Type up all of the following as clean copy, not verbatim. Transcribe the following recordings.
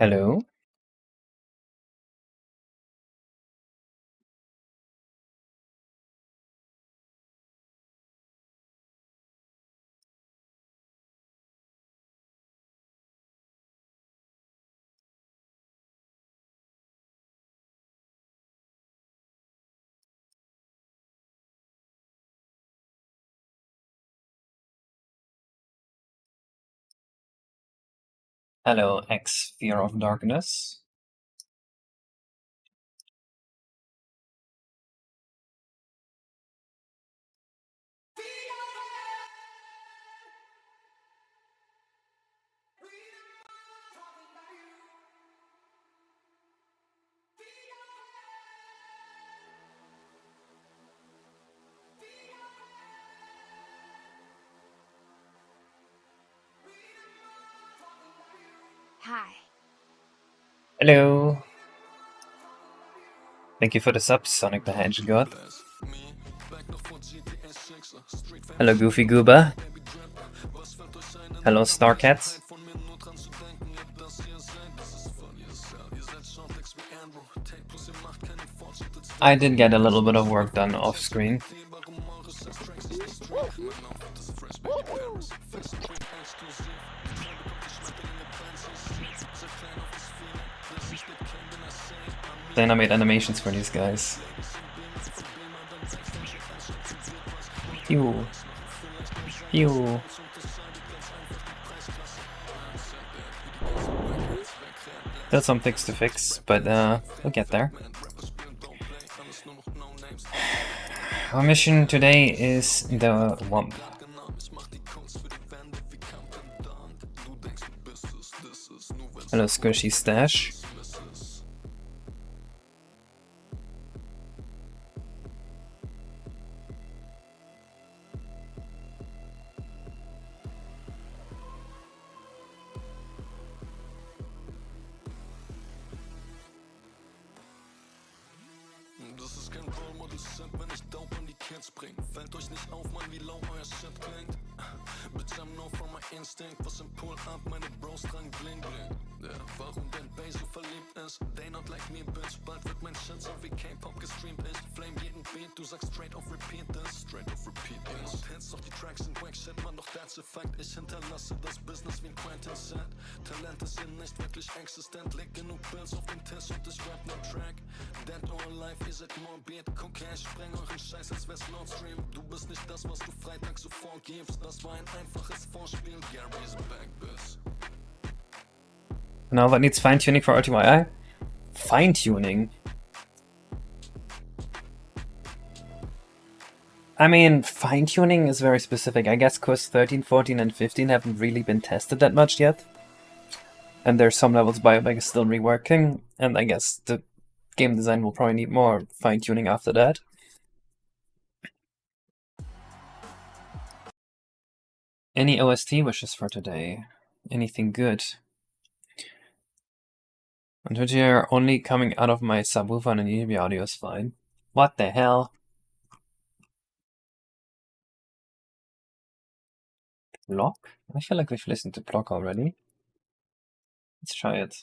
Hello. Hello, ex Fear of Darkness. Hi. Hello. Thank you for the subs, Sonic the Hedgehog. Hello, Goofy Goober. Hello, Starcat. I did get a little bit of work done off screen. Then I made animations for these guys. Pew. Pew. Still some things to fix, but we'll get there. Our mission today is the Wump. Hello, Squishy Stash. Now what needs fine-tuning for RTYI? Fine-tuning? I mean, fine-tuning is very specific. I guess Quest 13, 14, and 15 haven't really been tested that much yet. And there's some levels Biobag is still reworking, and I guess the game design will probably need more fine-tuning after that. Any OST wishes for today? Anything good? Until you're only coming out of my subwoofer and the audio is fine. What the hell? Block? I feel like we've listened to Block already. Let's try it.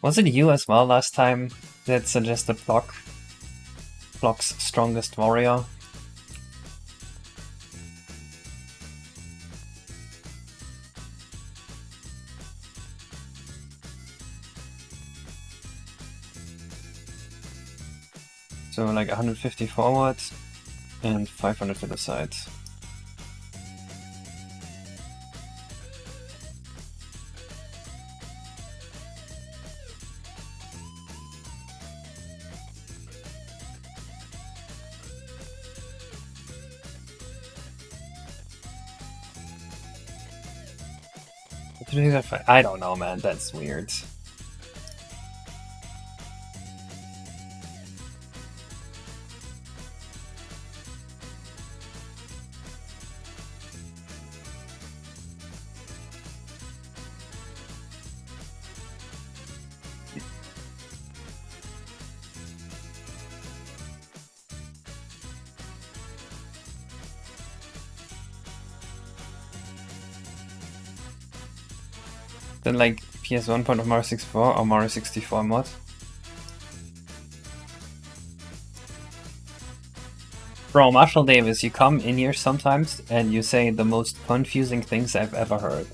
Was it you as well last time that suggested Block? Block's strongest warrior? So like 150 forward and 500 to the side. I don't know, man. That's weird. Then like PS1 port of Mario 64 or Mario 64 mod. Bro, Marshall Davis, you come in here sometimes and you say the most confusing things I've ever heard.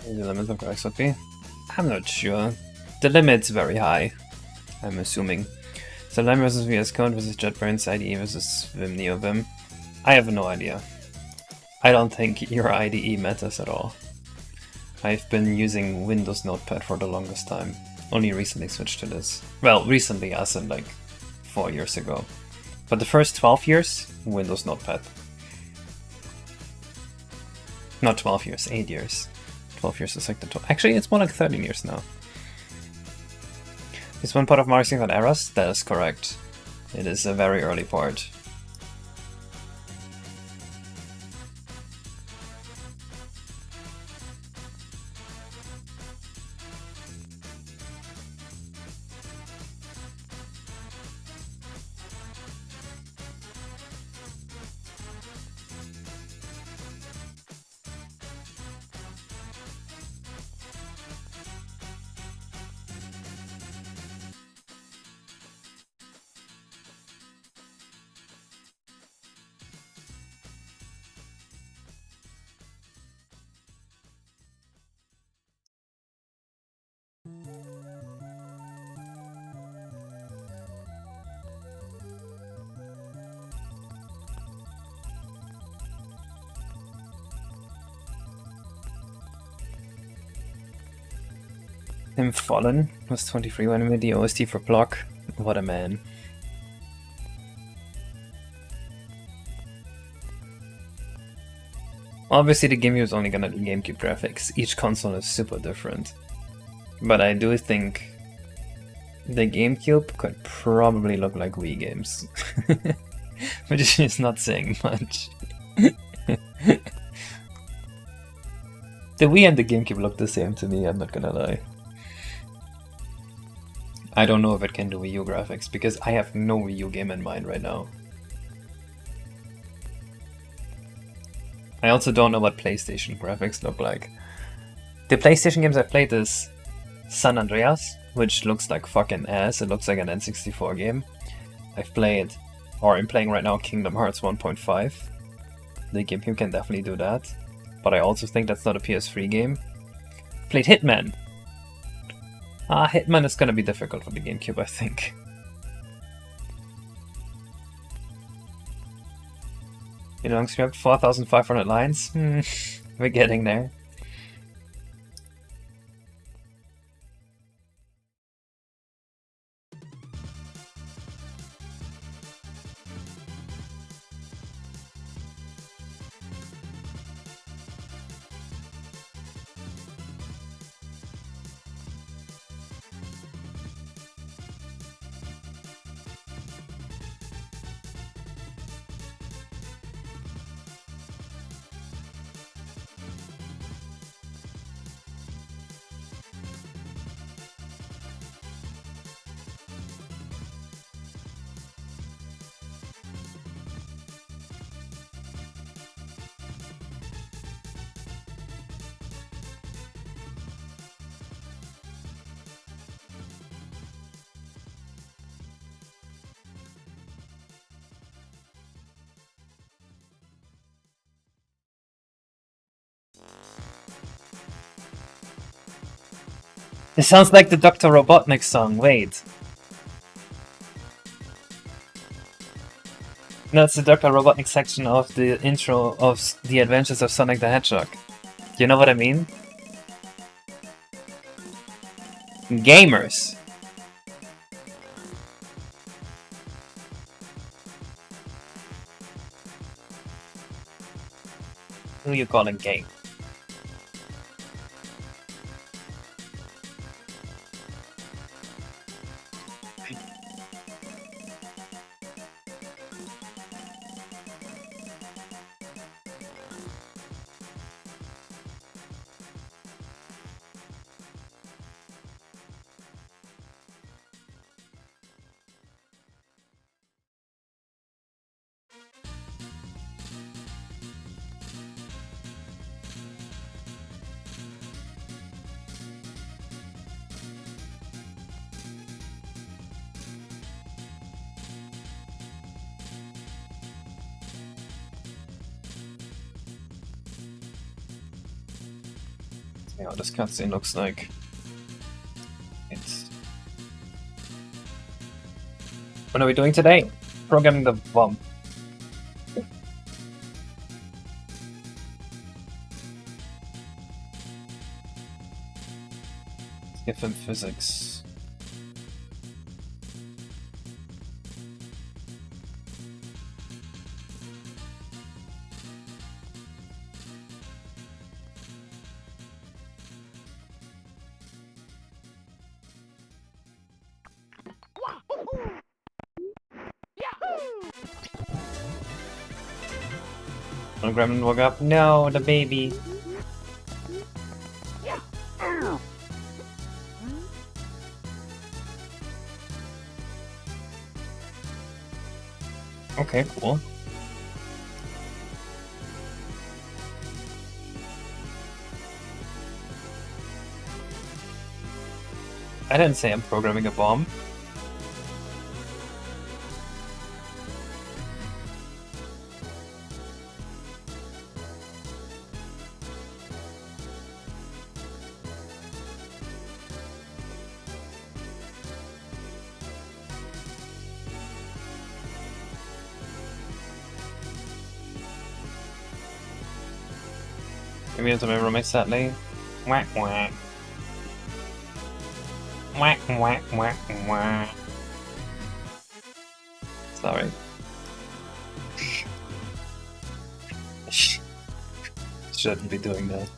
The limits of graphics would be? I'm not sure. The limit's very high, I'm assuming. So Lime versus VS Code versus JetBrains IDE versus Vim NeoVim. I have no idea. I don't think your IDE matters at all. I've been using Windows Notepad for the longest time. Only recently switched to this. Well, recently as in like 4 years ago. But the first 12 years, Windows Notepad. Not 12 years, 8 years. 12 years is like the top. Actually, it's more like 13 years now. Is one part of Mario 64 errors? That is correct. It is a very early part. Him Fallen was 23 when he made the OST for Block. What a man. Obviously the GameCube is only gonna do GameCube graphics. Each console is super different. But I do think the GameCube could probably look like Wii games. Which is not saying much. The Wii and the GameCube look the same to me, I'm not gonna lie. I don't know if it can do Wii U graphics, because I have no Wii U game in mind right now. I also don't know what PlayStation graphics look like. The PlayStation games I've played is San Andreas, which looks like fucking ass, it looks like an N64 game. I've played, or I'm playing right now, Kingdom Hearts 1.5. The GameCube can definitely do that, but I also think that's not a PS3 game. Played Hitman. Hitman is gonna be difficult for the GameCube, I think. You know, script 4,500 lines? We're getting there. It sounds like the Dr. Robotnik song, wait. No, it's the Dr. Robotnik section of the intro of The Adventures of Sonic the Hedgehog. You know what I mean? Gamers. who you calling gay? Yeah, this cutscene looks like it's. What are we doing today? Programming the bomb. Let's give him physics. When Gremlin woke up, no, the baby. Okay, cool. I didn't say I'm programming a bomb. Maybe into my roommate sadly. Whack whack. Whack whack whack whack. Sorry. Shouldn't be doing that.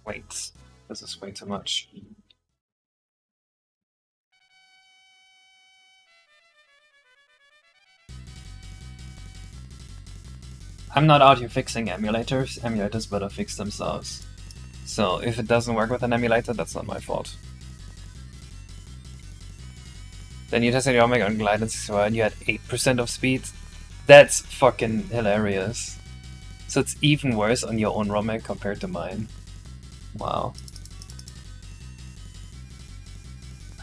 Wait, this is way too much. I'm not out here fixing emulators. Emulators better fix themselves. So if it doesn't work with an emulator, that's not my fault. Then you tested your Omega on Glide and 61 and you had 8% of speed. That's fucking hilarious. So it's even worse on your own Remake compared to mine. Wow.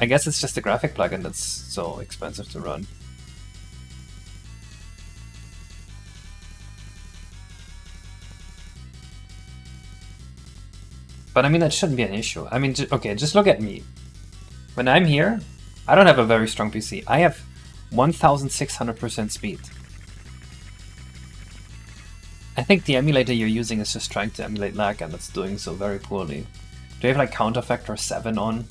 I guess it's just a graphic plugin that's so expensive to run. But I mean, that shouldn't be an issue. I mean, okay, just look at me. When I'm here, I don't have a very strong PC. I have 1600% speed. I think the emulator you're using is just trying to emulate lag and it's doing so very poorly. Do you have like counter factor 7 on?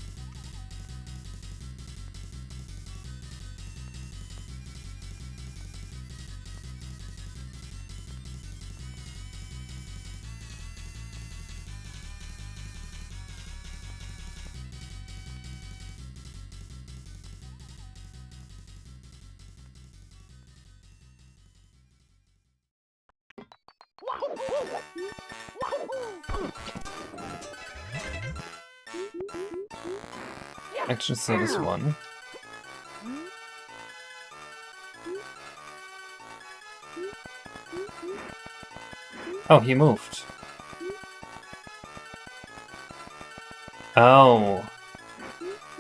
Action state is 1. Oh, he moved. Oh.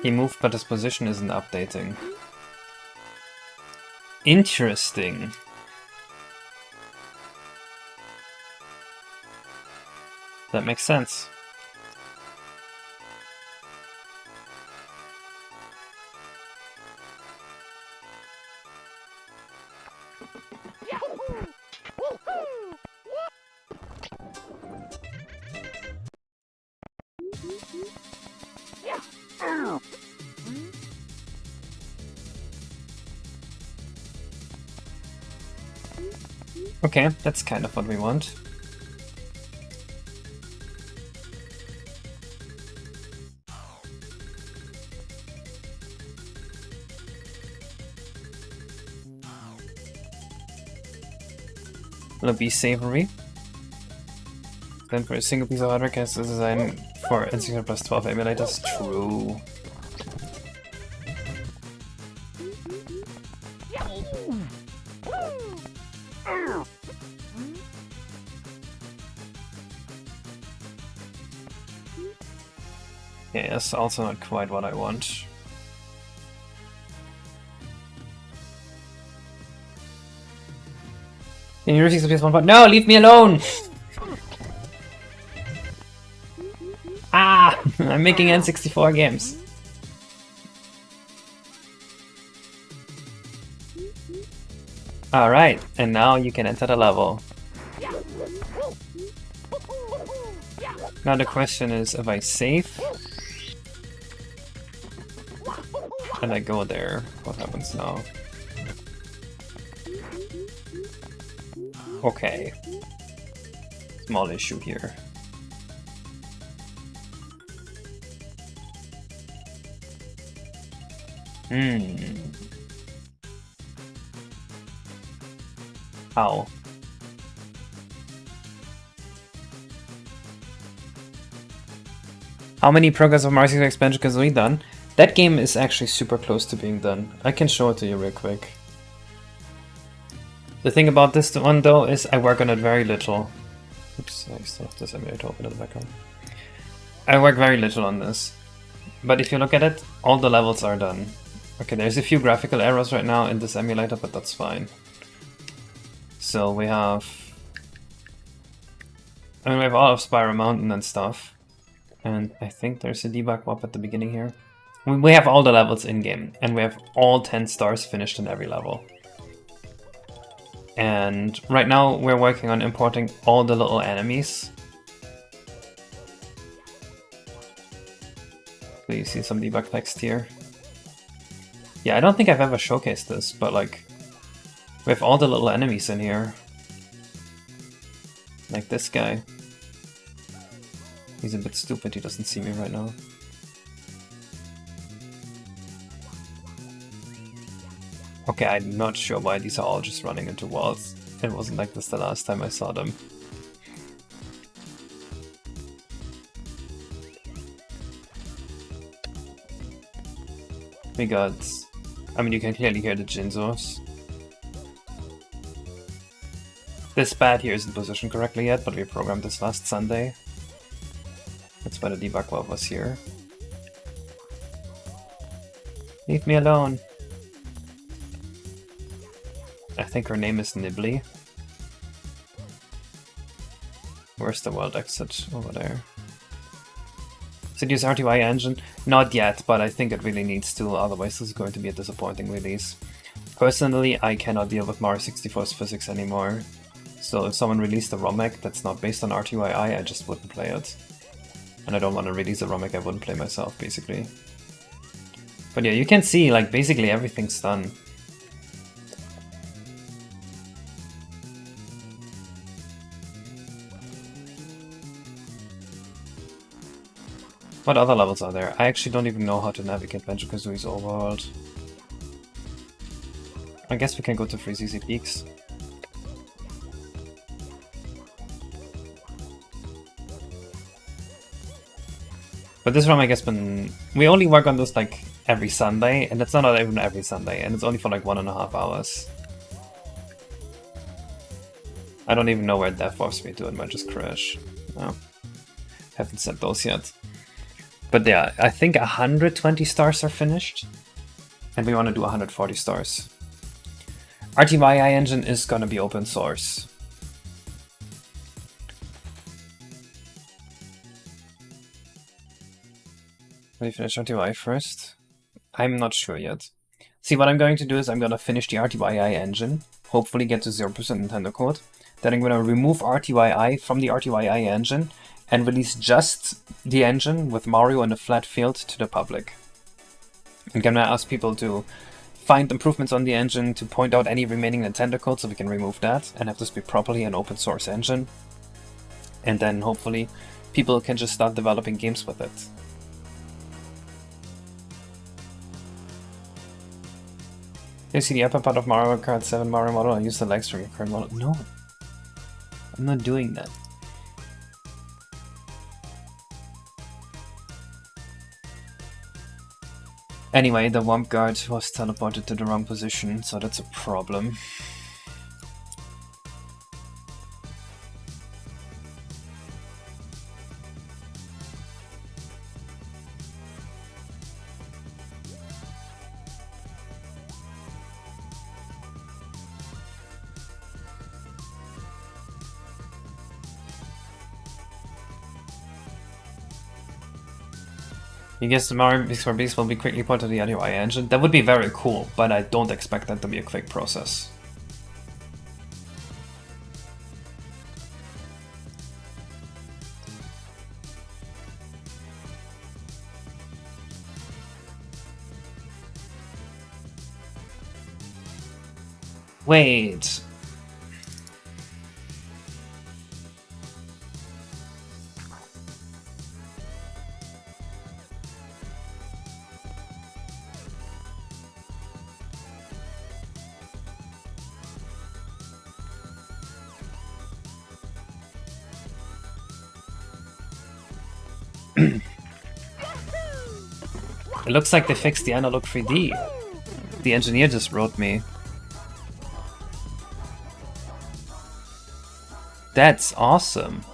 He moved, but his position isn't updating. Interesting. That makes sense. Okay, that's kind of what we want. Will it be savory? Then for a single piece of hardware cast is designed for N64 plus 12 emulators. True. Yeah, that's also not quite what I want. Can you refuse the PS1 button? No, leave me alone! Ah! I'm making N64 games. Alright, and now you can enter the level. Now the question is, if I save and I go there, what happens now? Okay. Small issue here. How? How many progress of Mario 64 expansion has we done? That game is actually super close to being done. I can show it to you real quick. The thing about this one though is I work on it very little. Oops, I still have this emulator open in the background. I work very little on this. But if you look at it, all the levels are done. Okay, there's a few graphical errors right now in this emulator, but that's fine. So we have... I mean, we have all of Spiral Mountain and stuff. And I think there's a debug WAP at the beginning here. We have all the levels in-game, and we have all 10 stars finished in every level. And right now we're working on importing all the little enemies. So you see some debug text here. Yeah, I don't think I've ever showcased this, but like, we have all the little enemies in here. Like this guy. He's a bit stupid, he doesn't see me right now. Okay, I'm not sure why these are all just running into walls. It wasn't like this the last time I saw them. We got... I mean, you can clearly hear the Jinzos. This pad here isn't positioned correctly yet, but we programmed this last Sunday. That's why the debug valve was here. Leave me alone. I think her name is Nibbly. Where's the world exit? Over there. Does it use RTY engine? Not yet, but I think it really needs to, otherwise this is going to be a disappointing release. Personally, I cannot deal with Mario 64's physics anymore. So if someone released a Remake that's not based on RTYI, I just wouldn't play it. And I don't want to release a Remake I wouldn't play myself, basically. But yeah, you can see, like, basically everything's done. What other levels are there? I actually don't even know how to navigate Banjo-Kazooie's Overworld. I guess we can go to Freezy Peaks. But this ROM, I guess, we only work on this like every Sunday, and it's not even every Sunday, and it's only for like 1.5 hours. I don't even know where that forced me to. It might just crash. No, haven't sent those yet. But yeah, I think 120 stars are finished, and we want to do 140 stars. RTYI engine is gonna be open source. Will you finish RTYI first? I'm not sure yet. See, what I'm going to do is I'm gonna finish the RTYI engine, hopefully get to 0% Nintendo code. Then I'm gonna remove RTYI from the RTYI engine and release just the engine with Mario in a flat field to the public. I'm gonna ask people to find improvements on the engine, to point out any remaining Nintendo code so we can remove that and have this be properly an open source engine. And then hopefully people can just start developing games with it. You see the upper part of Mario Kart 7 Mario model and use the legs from your current model? No, I'm not doing that. Anyway, the Womp Guard was teleported to the wrong position, so that's a problem. You guess the Mario Big Beast will be quickly ported to the RTY engine? That would be very cool, but I don't expect that to be a quick process. Wait. It looks like they fixed the analog 3D. The engineer just wrote me. That's awesome.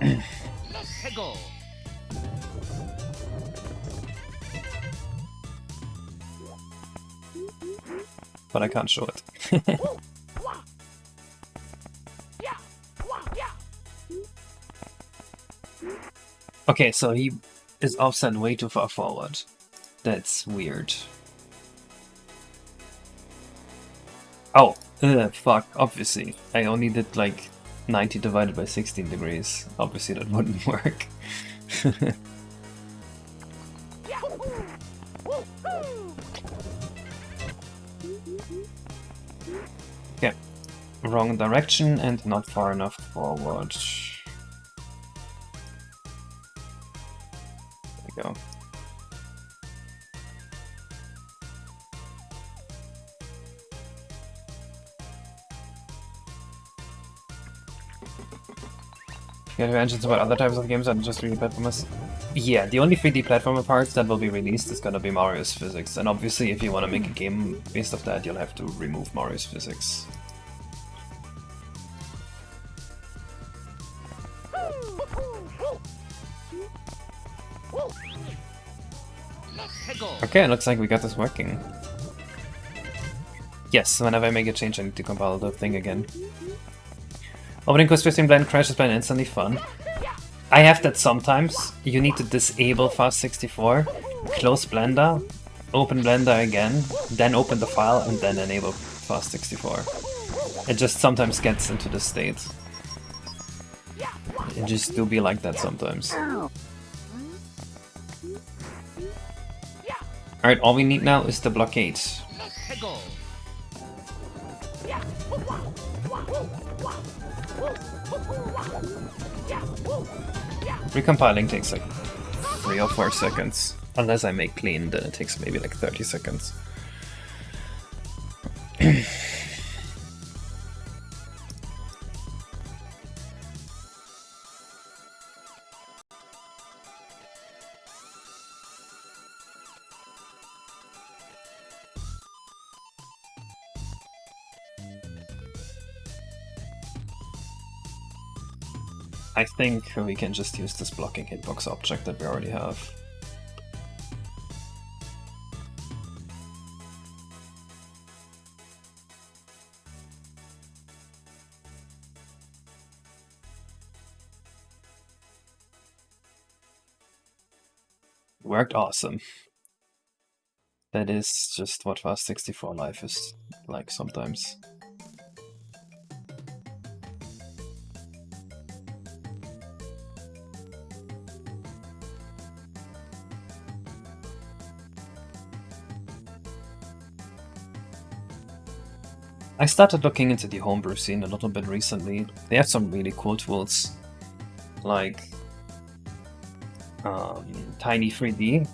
Let's go. But I can't show it. Okay, so he is offset way too far forward. That's weird. Oh, fuck, obviously. I only did like 90 divided by 16 degrees. Obviously that wouldn't work. Yeah, wrong direction and not far enough forward. There we go. You have mentions about other types of games that are just 3D platformers? Yeah, the only 3D platformer parts that will be released is gonna be Mario's physics, and obviously if you want to make a game based off that, you'll have to remove Mario's physics. Okay, looks like we got this working. Yes, whenever I make a change I need to compile the thing again. Opening Quest 15 Blend Crash has been instantly fun. I have that sometimes. You need to disable Fast64, close Blender, open Blender again, then open the file and then enable Fast64. It just sometimes gets into the state. It just do be like that sometimes. Alright, all we need now is the blockade. Recompiling takes like 3 or 4 seconds. Unless I make clean, then it takes maybe like 30 seconds. I think we can just use this blocking hitbox object that we already have. Worked awesome. That is just what Fast 64 life is like sometimes. I started looking into the homebrew scene a little bit recently. They have some really cool tools, like Tiny 3D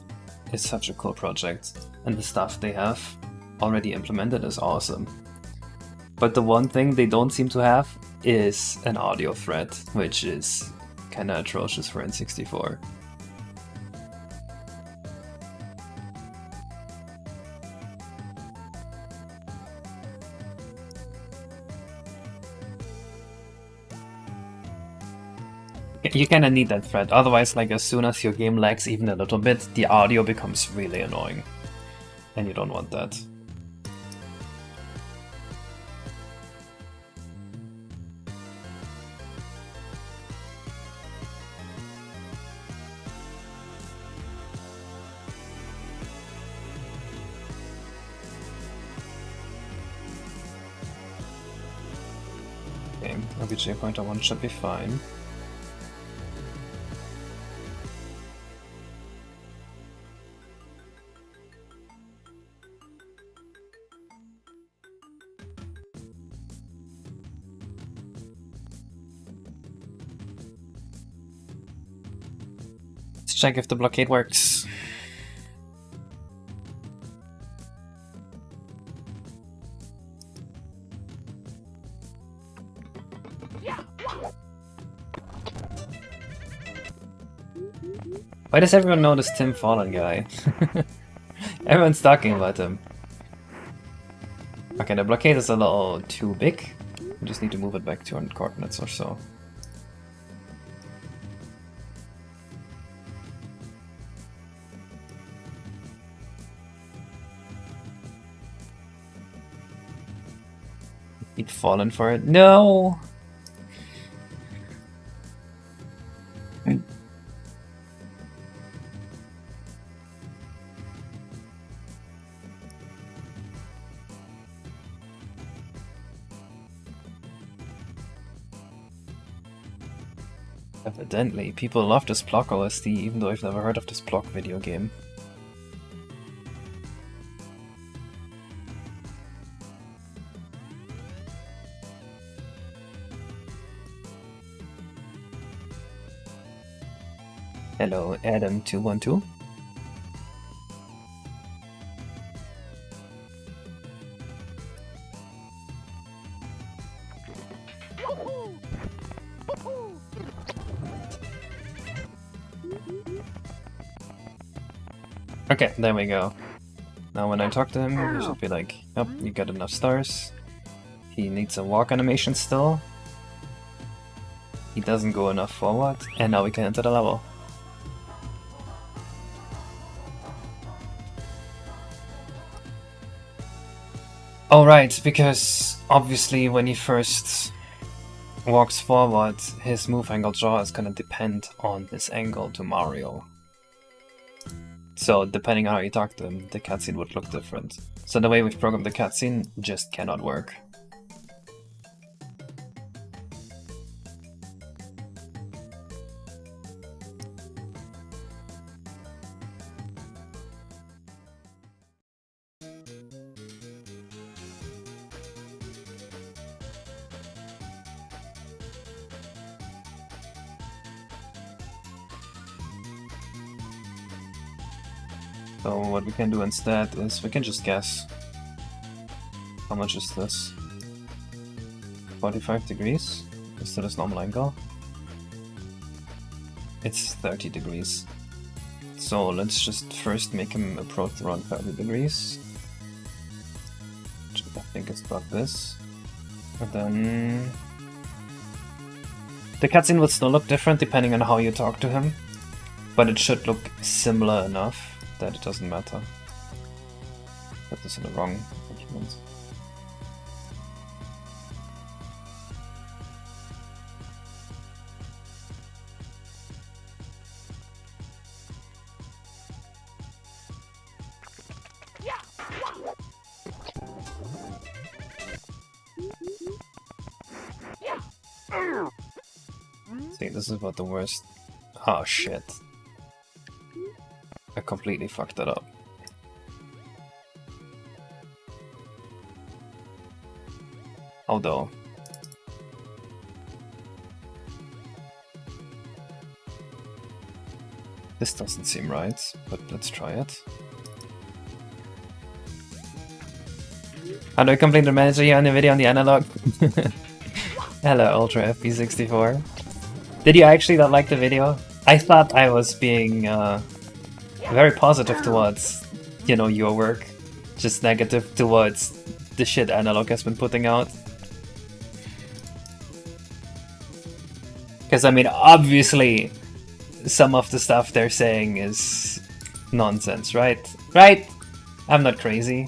is such a cool project, and the stuff they have already implemented is awesome. But the one thing they don't seem to have is an audio thread, which is kinda atrocious for N64. You kinda need that thread, otherwise like as soon as your game lags even a little bit, the audio becomes really annoying. And you don't want that. Okay, OBJ pointer 1 should be fine. Let's check if the blockade works. Why does everyone know this Tim Fallen guy? Everyone's talking about him. Okay, the blockade is a little too big. We just need to move it back 200 coordinates or so. Keep falling for it. No! Evidently, people love this block OSD, even though I've never heard of this block video game. Hello, Adam212. Okay, there we go. Now when I talk to him, he should be like, yep, you got enough stars. He needs a walk animation still. He doesn't go enough forward, and now we can enter the level. Oh right, because obviously when he first walks forward, his move angle draw is gonna depend on his angle to Mario. So depending on how you talk to him, the cutscene would look different. So the way we've programmed the cutscene just cannot work. So what we can do instead is we can just guess. How much is this? 45 degrees? Is that his normal angle? It's 30 degrees. So let's just first make him approach around 30 degrees. I think it's about this. And then... the cutscene will still look different depending on how you talk to him. But it should look similar enough that it doesn't matter. Put this in the wrong document. See, this is about the worst. Oh shit. I completely fucked that up. Although... this doesn't seem right, but let's try it. How do I complete the manager here on the video on the analog? Hello, Ultra FP64. Did you actually not like the video? I thought I was being very positive towards, you know, your work. Just negative towards the shit Analog has been putting out. Because, I mean, obviously, some of the stuff they're saying is nonsense, right? Right? I'm not crazy.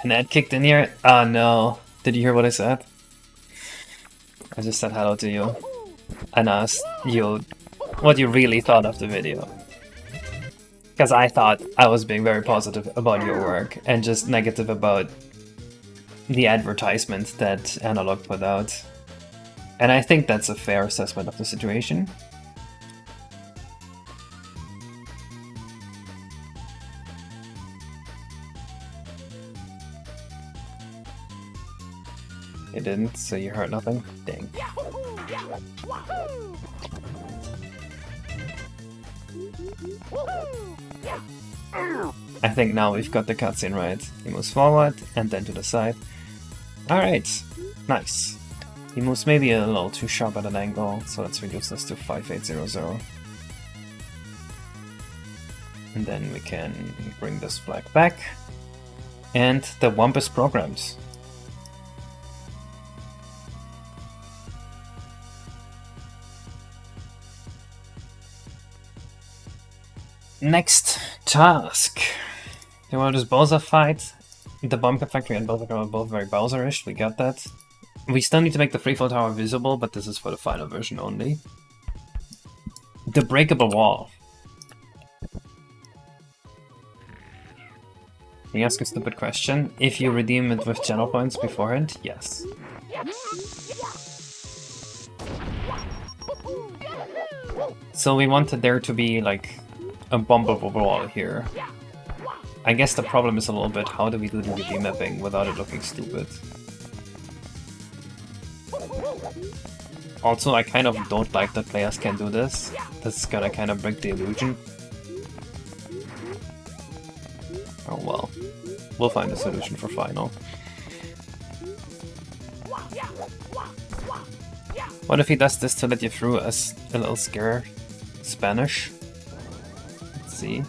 An ad kicked in here? Oh no. Did you hear what I said? I just said hello to you. And asked you what you really thought of the video. Because I thought I was being very positive about your work and just negative about the advertisement that Analog put out. And I think that's a fair assessment of the situation. You didn't, so you heard nothing? Dang. I think now we've got the cutscene right. He moves forward and then to the side. Alright, nice. He moves maybe a little too sharp at an angle, so let's reduce this to 5800. And then we can bring this flag back. And the Wump is programmed. Next task. You want this Bowser fight? The Bomb Factory and Bowser are both very Bowser-ish, we got that. We still need to make the freefall tower visible, but this is for the final version only. The breakable wall. Can you ask a stupid question? If you redeem it with channel points beforehand, yes. So we wanted there to be like a bumpable wall here. I guess the problem is a little bit how do we do the UV mapping without it looking stupid. Also, I kind of don't like that players can do this. That's gonna kind of break the illusion. Oh well. We'll find a solution for final. What if he does this to let you through as a little scare Spanish? Let's see.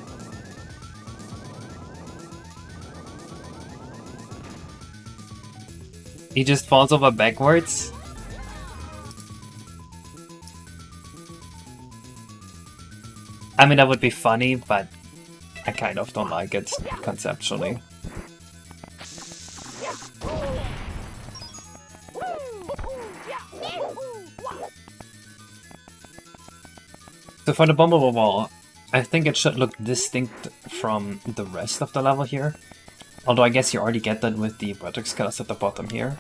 He just falls over backwards? I mean, that would be funny, but I kind of don't like it conceptually. So for the bombable wall, I think it should look distinct from the rest of the level here. Although I guess you already get that with the vertex colors at the bottom here.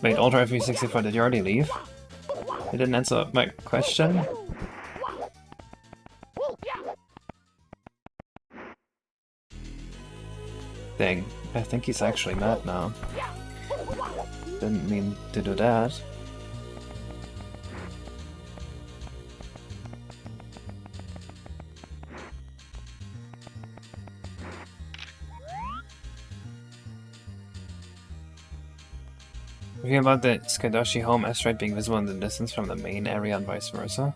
Wait, Ultra F364, did you already leave? You didn't answer my question? Dang, I think he's actually mad now. Didn't mean to do that. Thinking about the Skadoshi home asteroid being visible in the distance from the main area and vice versa.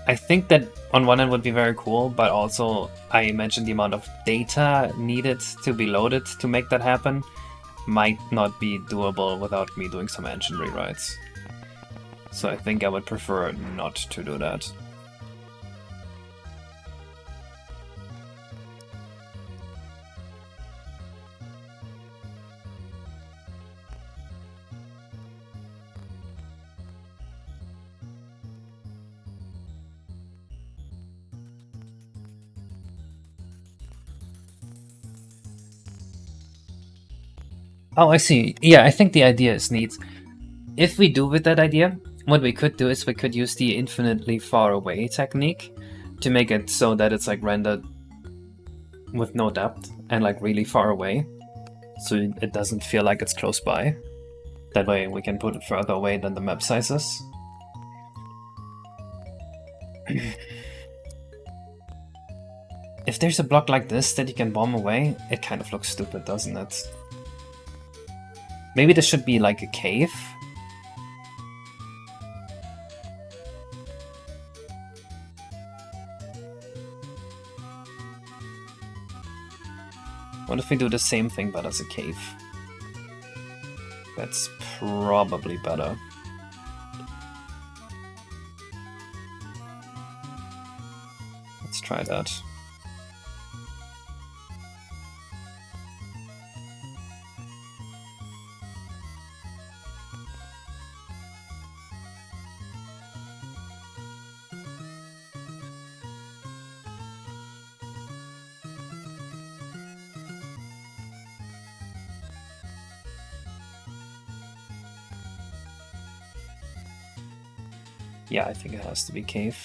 I think that on one end would be very cool, but also I imagine the amount of data needed to be loaded to make that happen might not be doable without me doing some engine rewrites. So I think I would prefer not to do that. Oh, I see. Yeah, I think the idea is neat. If we do with that idea, what we could do is we could use the infinitely far away technique to make it so that it's like rendered with no depth and like really far away. So it doesn't feel like it's close by. That way we can put it further away than the map size is. If there's a block like this that you can bomb away, it kind of looks stupid, doesn't it? Maybe this should be like a cave. What if we do the same thing but as a cave? That's probably better. Let's try that. Yeah, I think it has to be cave.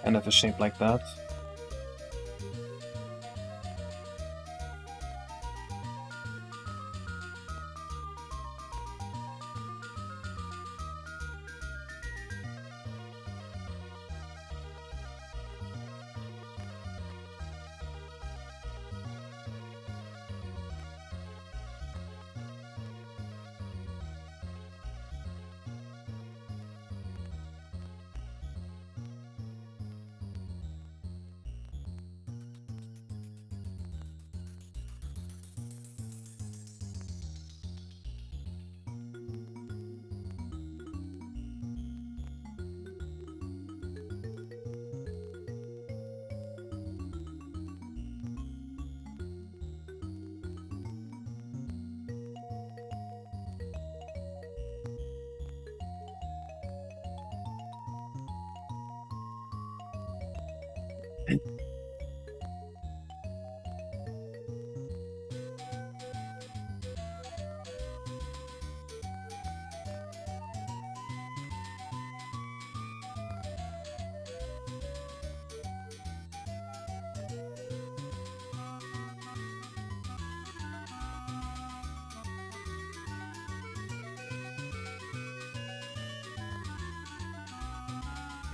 And have a shape like that.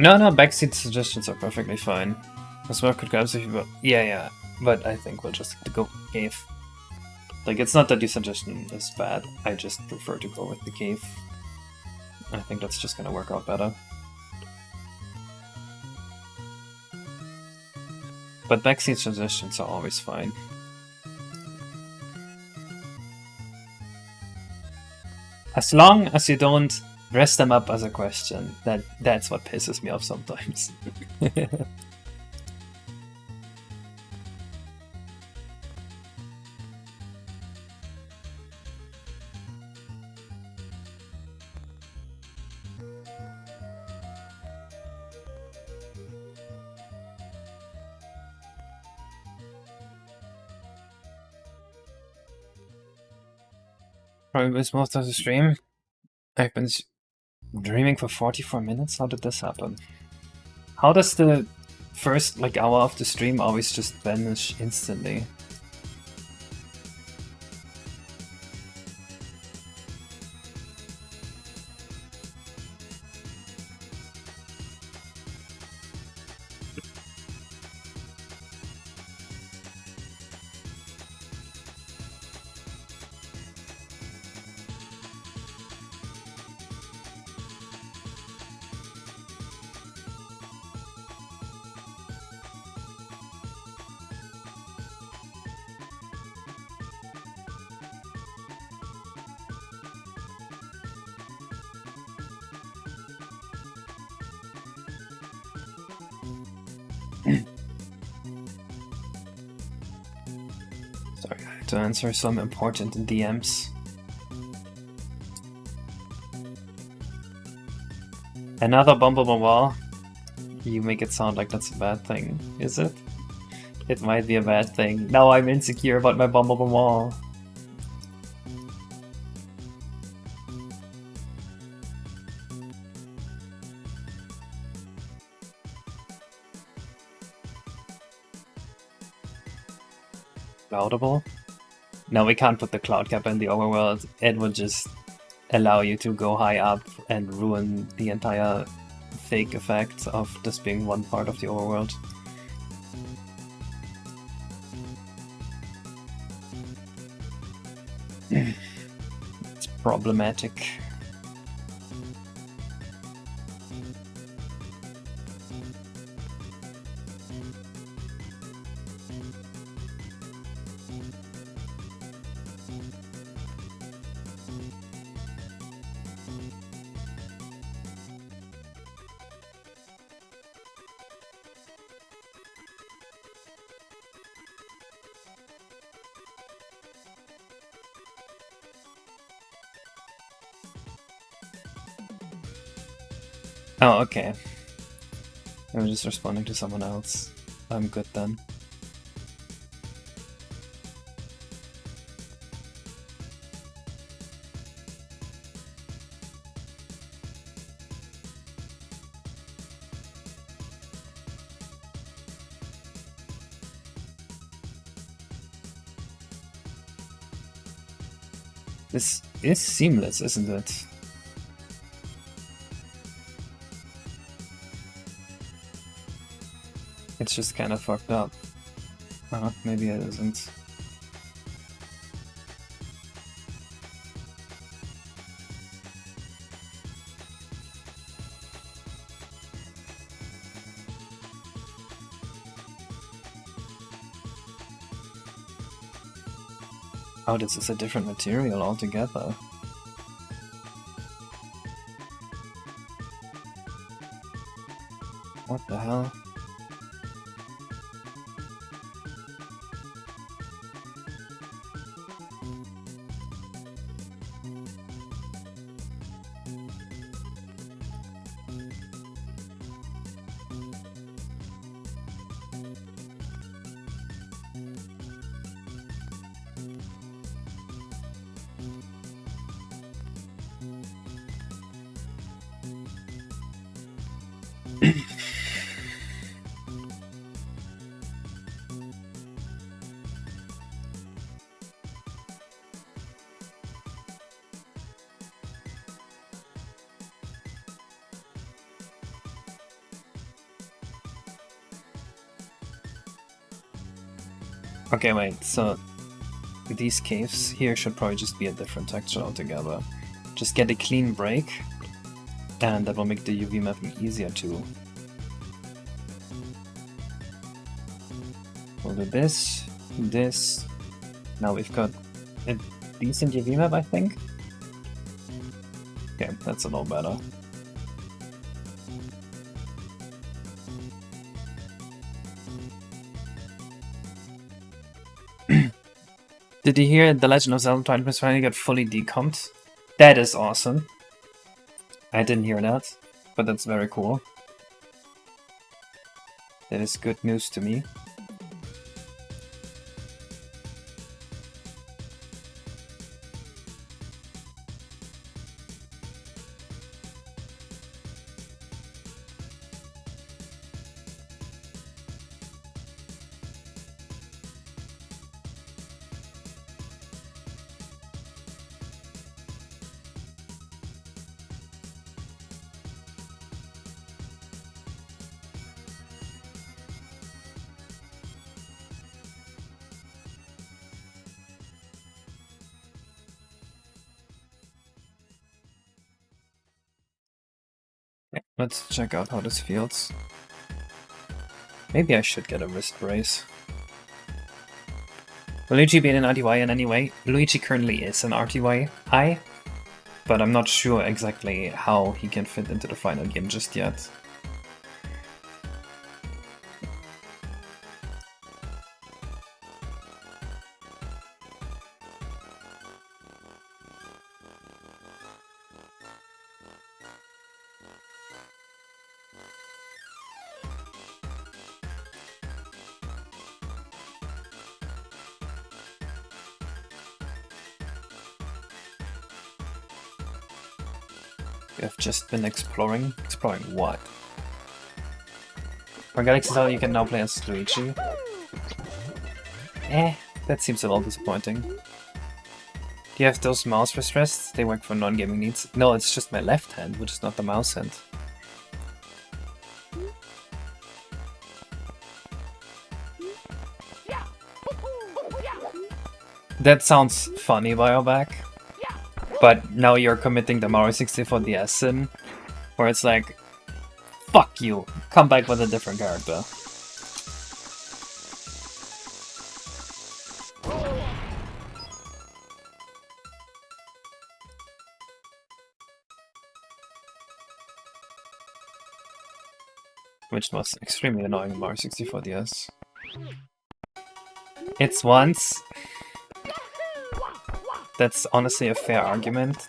No, backseat suggestions are perfectly fine. As well could grab if you... Yeah, but I think we'll just have to go cave. Like, it's not that your suggestion is bad, I just prefer to go with the cave. I think that's just gonna work out better. But backseat suggestions are always fine. As long as you don't dress them up as a question, that's what pisses me off sometimes. Probably missed most of the stream. I've been dreaming for 44 minutes? How did this happen? How does the first hour of the stream always just vanish instantly? Sorry, I have to answer some important DMs. Another bumpable wall? You make it sound like that's a bad thing, is it? It might be a bad thing. Now I'm insecure about my bumpable wall. Cloudable? No, we can't put the cloud cap in the overworld. It would just allow you to go high up and ruin the entire fake effect of this being one part of the overworld. It's problematic. Oh, okay. I'm just responding to someone else. I'm good then. This is seamless, isn't it? It's just kind of fucked up. Maybe it isn't. Oh, this is a different material altogether. What the hell? Okay, wait, so these caves here should probably just be a different texture altogether. Just get a clean break, and that will make the UV mapping easier too. We'll do this, this. Now we've got a decent UV map, I think. Okay, that's a little better. Did you hear The Legend of Zelda Twilight finally got fully decomped? That is awesome. I didn't hear that, but that's very cool. That is good news to me. Let's check out how this feels. Maybe I should get a wrist brace. Will Luigi be an RTY in any way? Luigi currently is an RTY, but I'm not sure exactly how he can fit into the final game just yet. We have just been exploring. Exploring what? For Galaxy Star you can now play as Luigi. That seems a little disappointing. Do you have those mouse wrist rests? They work for non-gaming needs. No, it's just my left hand, which is not the mouse hand. That sounds funny, Bioback. But now you're committing the Mario 64 DS sin, where it's like, fuck you, come back with a different character. Which was extremely annoying in Mario 64 DS. It's once. That's honestly a fair argument.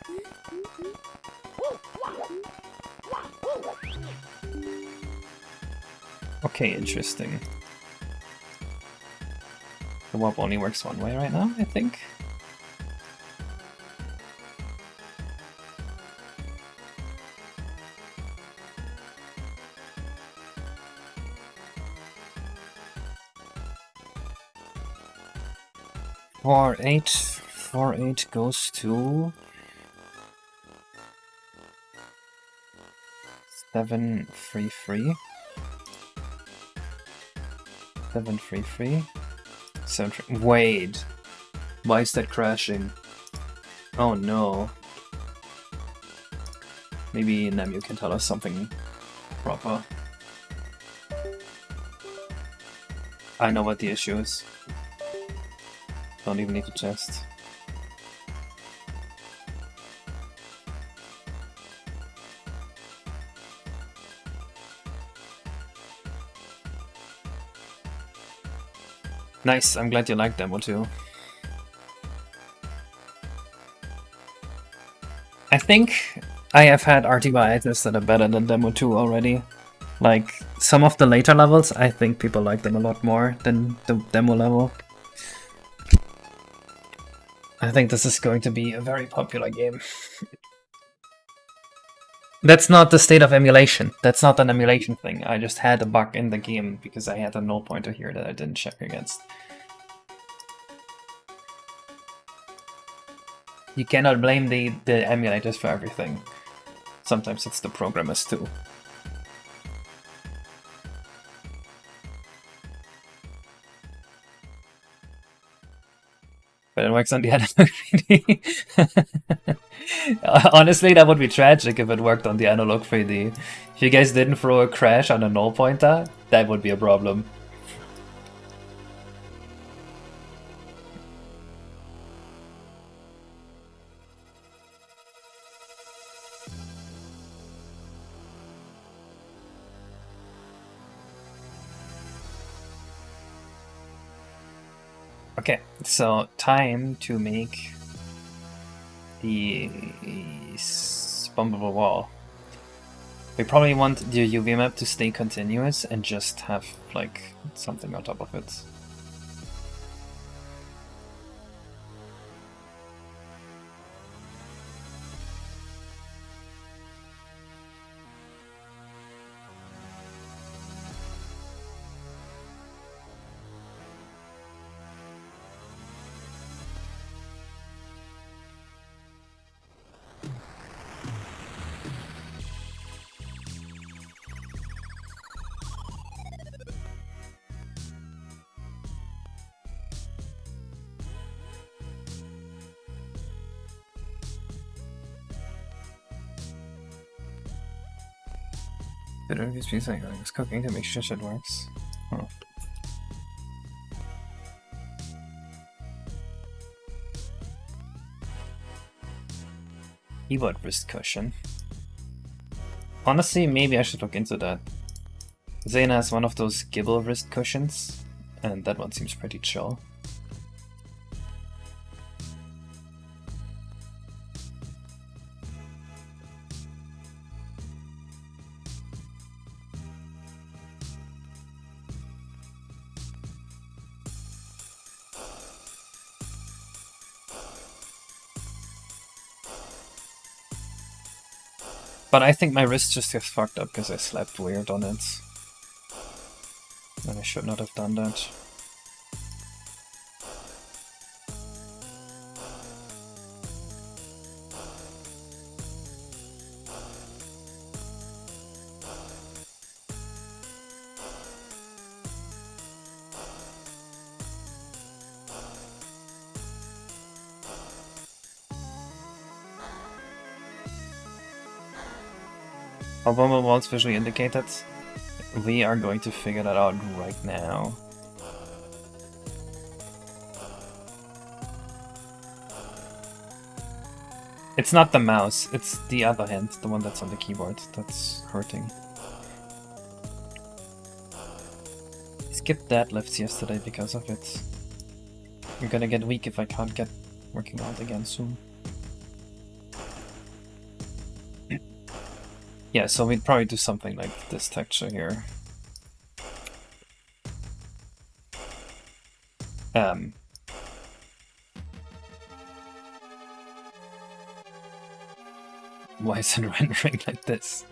Okay, interesting. The warp only works one way right now, I think. Four eight goes to 733. 733. Wait, why is that crashing? Oh no. Maybe Nemu can tell us something proper. I know what the issue is. Don't even need to test. Nice, I'm glad you liked Demo 2. I think I have had RTYs that are better than Demo 2 already. Like, some of the later levels, I think people like them a lot more than the demo level. I think this is going to be a very popular game. That's not the state of emulation. That's not an emulation thing. I just had a bug in the game because I had a null pointer here that I didn't check against. You cannot blame the emulators for everything. Sometimes it's the programmers too. But that works on the analog 3D. Honestly, that would be tragic if it worked on the analog 3D. If you guys didn't throw a crash on a null pointer, that would be a problem. Okay, so time to make the bumpable wall. We probably want the UV map to stay continuous and just have like something on top of it. I was cooking to make sure shit works. Huh. Keyboard wrist cushion. Honestly, maybe I should look into that. Zane has one of those Gibble wrist cushions, and that one seems pretty chill. But I think my wrist just gets fucked up because I slept weird on it. And I should not have done that. Are bumble walls visually indicated? We are going to figure that out right now. It's not the mouse, it's the other hand, the one that's on the keyboard, that's hurting. Skipped deadlifts yesterday because of it. I'm gonna get weak if I can't get working out again soon. Yeah, so we'd probably do something like this texture here. Why is it rendering like this?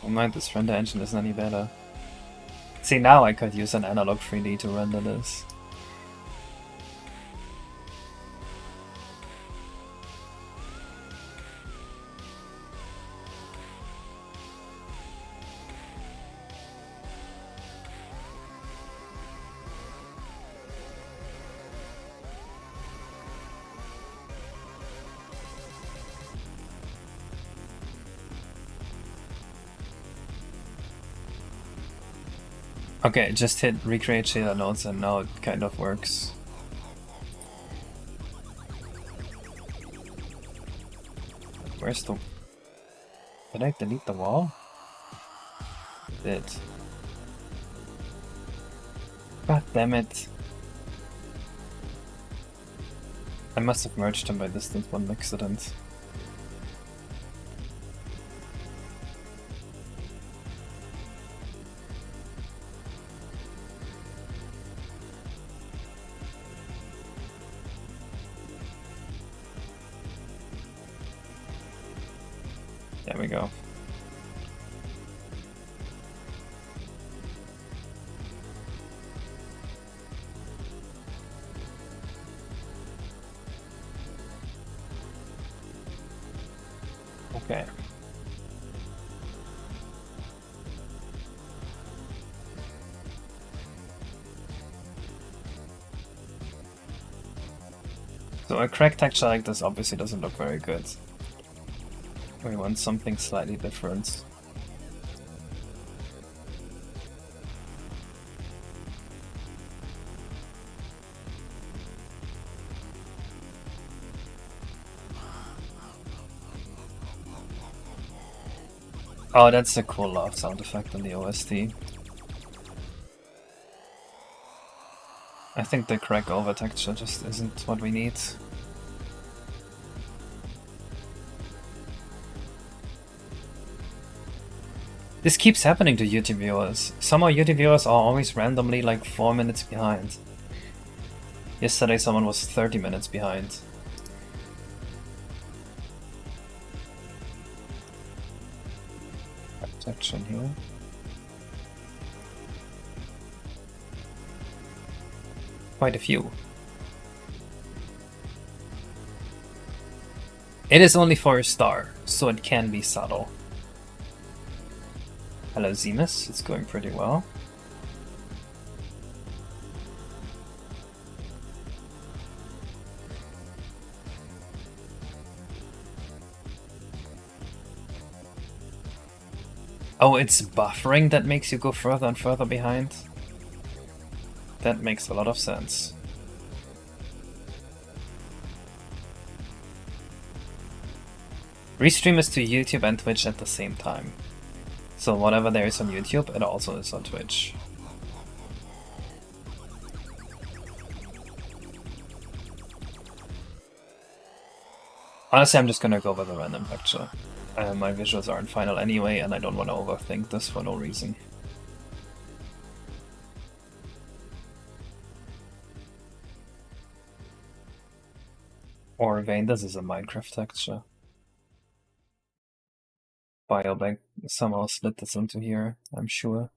Oh man, this render engine isn't any better. See, now I could use an analog 3D to render this. Okay, just hit recreate shader nodes and now it kind of works. Where's the... Did I delete the wall? I did. God damn it. I must have merged them by distance one accident. There we go. Okay. So a cracked texture like this obviously doesn't look very good. We want something slightly different. Oh, that's a cool laugh sound effect in the OST. I think the crack over texture just isn't what we need. This keeps happening to YouTube viewers. Some of YouTube viewers are always randomly like 4 minutes behind. Yesterday someone was 30 minutes behind. Section here. Quite a few. It is only for a star, so it can be subtle. Hello Zemus, it's going pretty well. Oh, it's buffering that makes you go further and further behind? That makes a lot of sense. Restream is to YouTube and Twitch at the same time. So whatever there is on YouTube, it also is on Twitch. Honestly, I'm just gonna go with a random picture. My visuals aren't final anyway, and I don't want to overthink this for no reason. Or Vane, this is a Minecraft texture. Biobank somehow split this into here, I'm sure.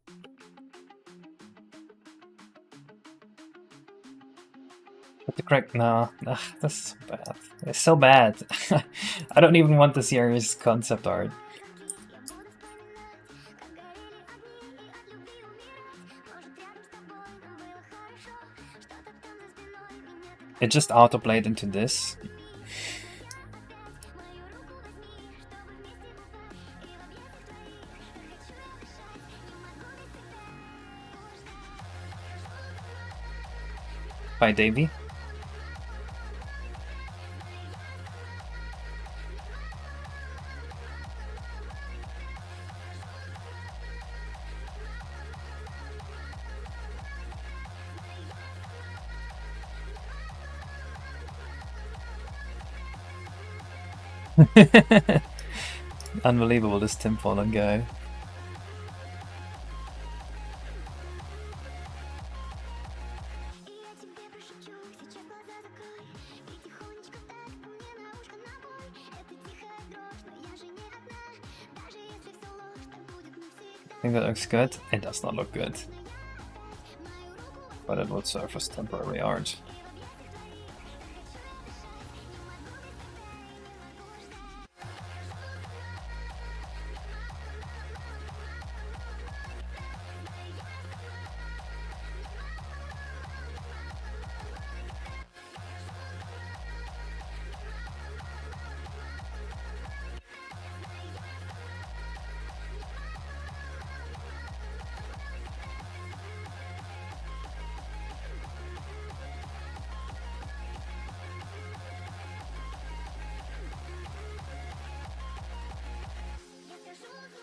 But the correct, no, ugh, this is so bad. It's so bad. I don't even want to see Ari's concept art. It just autoplayed into this. By Davey. Unbelievable, this Tim Fallen guy. I think that looks good. It does not look good. But it would serve as temporary art.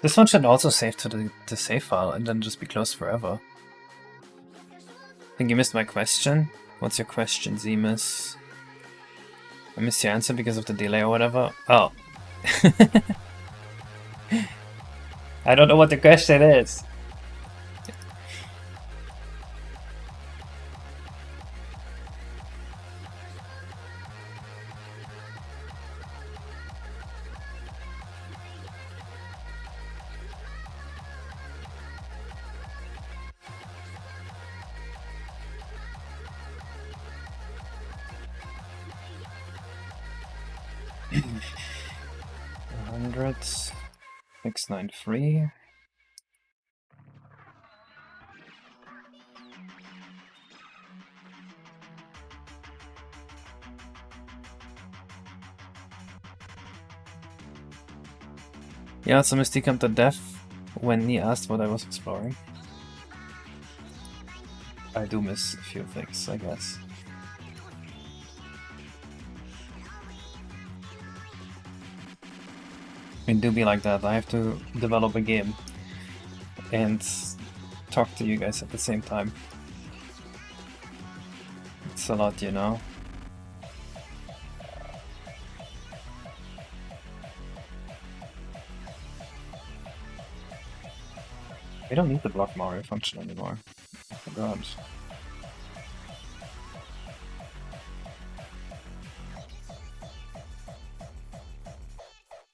This one should also save to the save file and then just be closed forever. I think you missed my question. What's your question, Zemus? I missed your answer because of the delay or whatever. Oh. I don't know what the question is. 100, 693. Yeah, so Mystique come to death when he asked what I was exploring. I do miss a few things, I guess. It do be like that. I have to develop a game and talk to you guys at the same time. It's a lot, you know. We don't need the block Mario function anymore. I forgot.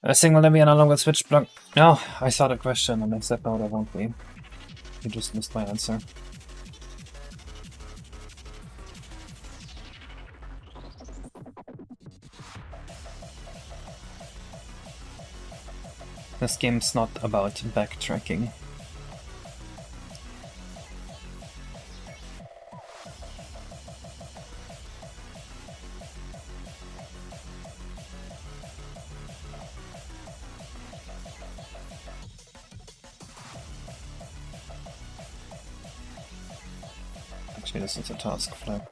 A single enemy and along with switch block. No, I saw the question and I said no, there won't be. You just missed my answer. This game's not about backtracking. Actually, this is a task flag.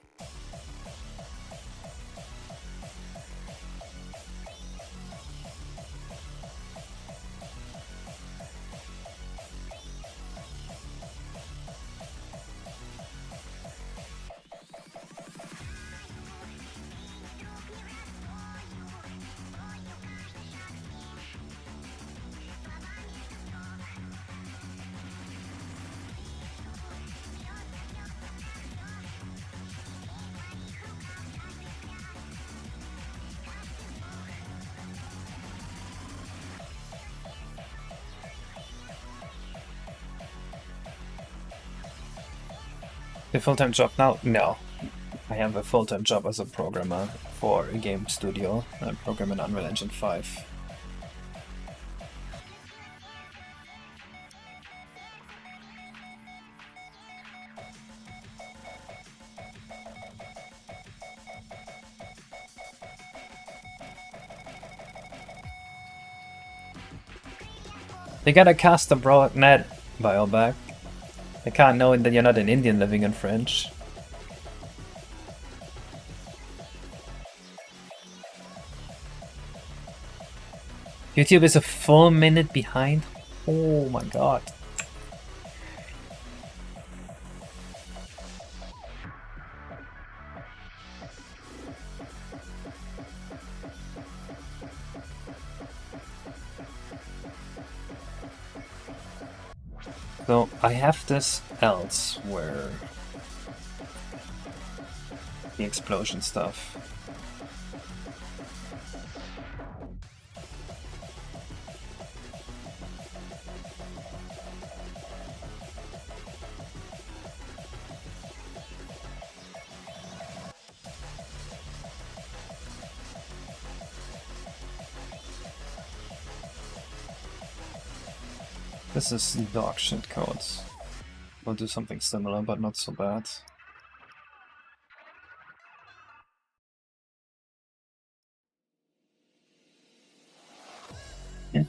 A full-time job now? No. I have a full-time job as a programmer for a game studio. I program in Unreal Engine 5. They gotta cast a broad net, Bioback. I can't know that you're not an Indian living in French. YouTube is a full minute behind? Oh my god. So I have this else where the explosion stuff. This is dog shit codes. We'll do something similar, but not so bad. Yeah.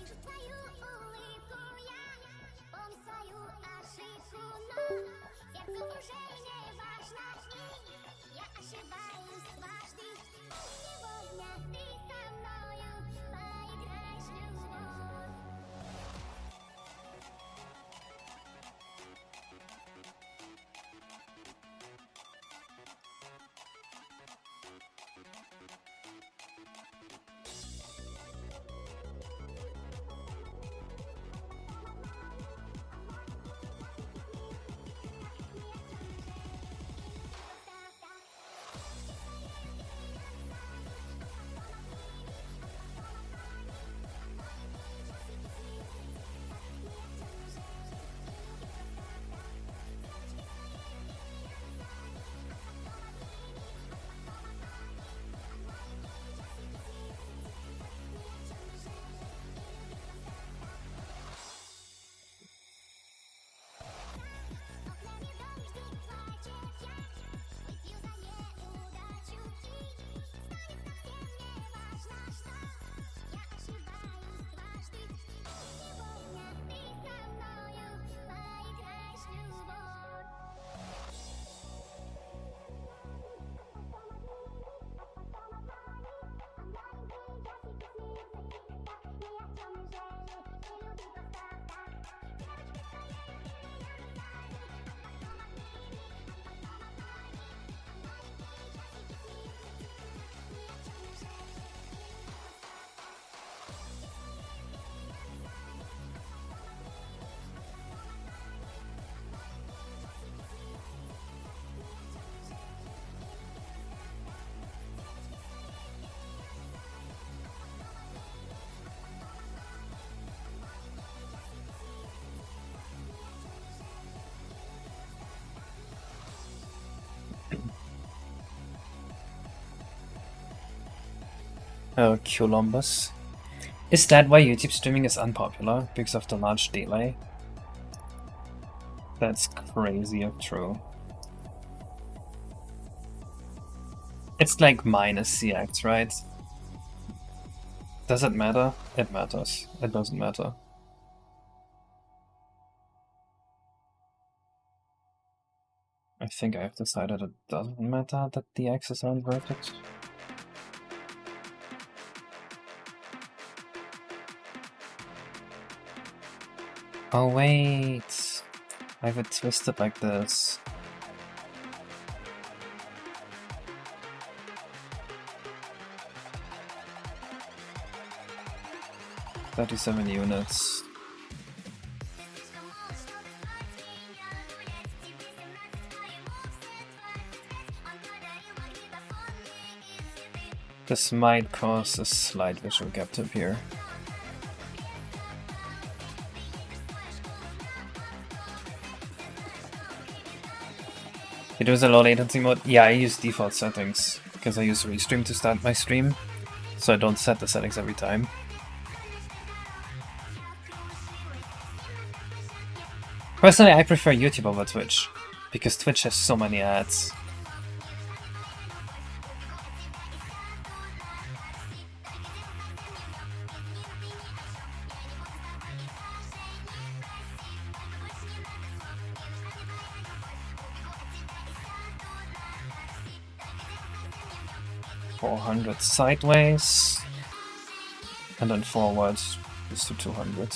Oh, Columbus. Is that why YouTube streaming is unpopular? Because of the large delay? That's crazy if true. It's like minus CX, right? Does it matter? It matters. It doesn't matter. I think I've decided it doesn't matter that the X's are inverted. Oh wait, I have it twisted like this. $37 units. This might cause a slight visual gap to appear. It was a low latency mode? Yeah, I use default settings, because I use Restream to start my stream, so I don't set the settings every time. Personally, I prefer YouTube over Twitch, because Twitch has so many ads. $400 sideways, and then forwards is to 200.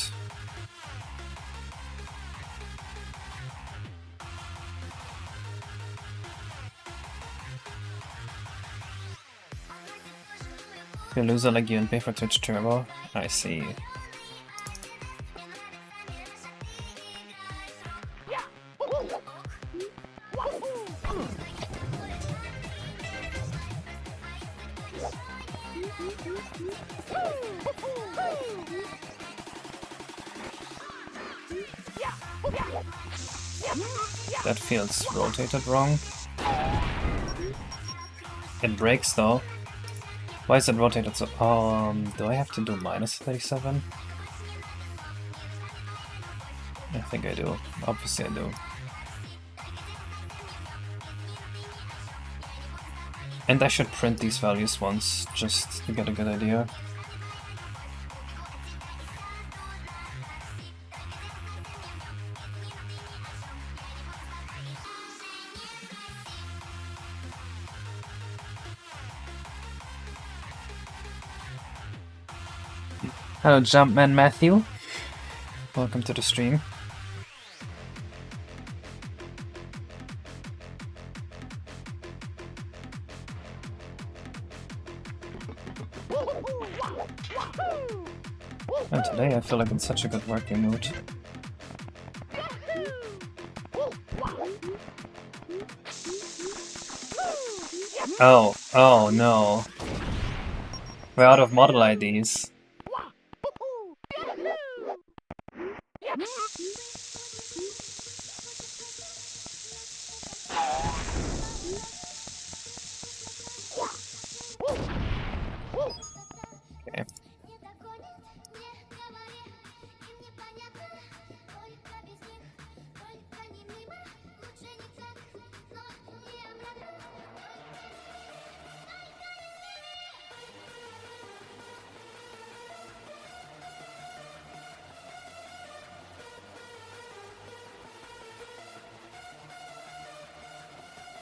You loser like you and pay for Twitch Turbo? I see. That feels rotated wrong. It breaks though. Why is it rotated so... do I have to do minus 37? I think I do. Obviously I do. And I should print these values once, just to get a good idea. Hello, Jumpman Matthew. Welcome to the stream. And today I feel like in such a good working mood. Oh no. We're out of model IDs. Okay.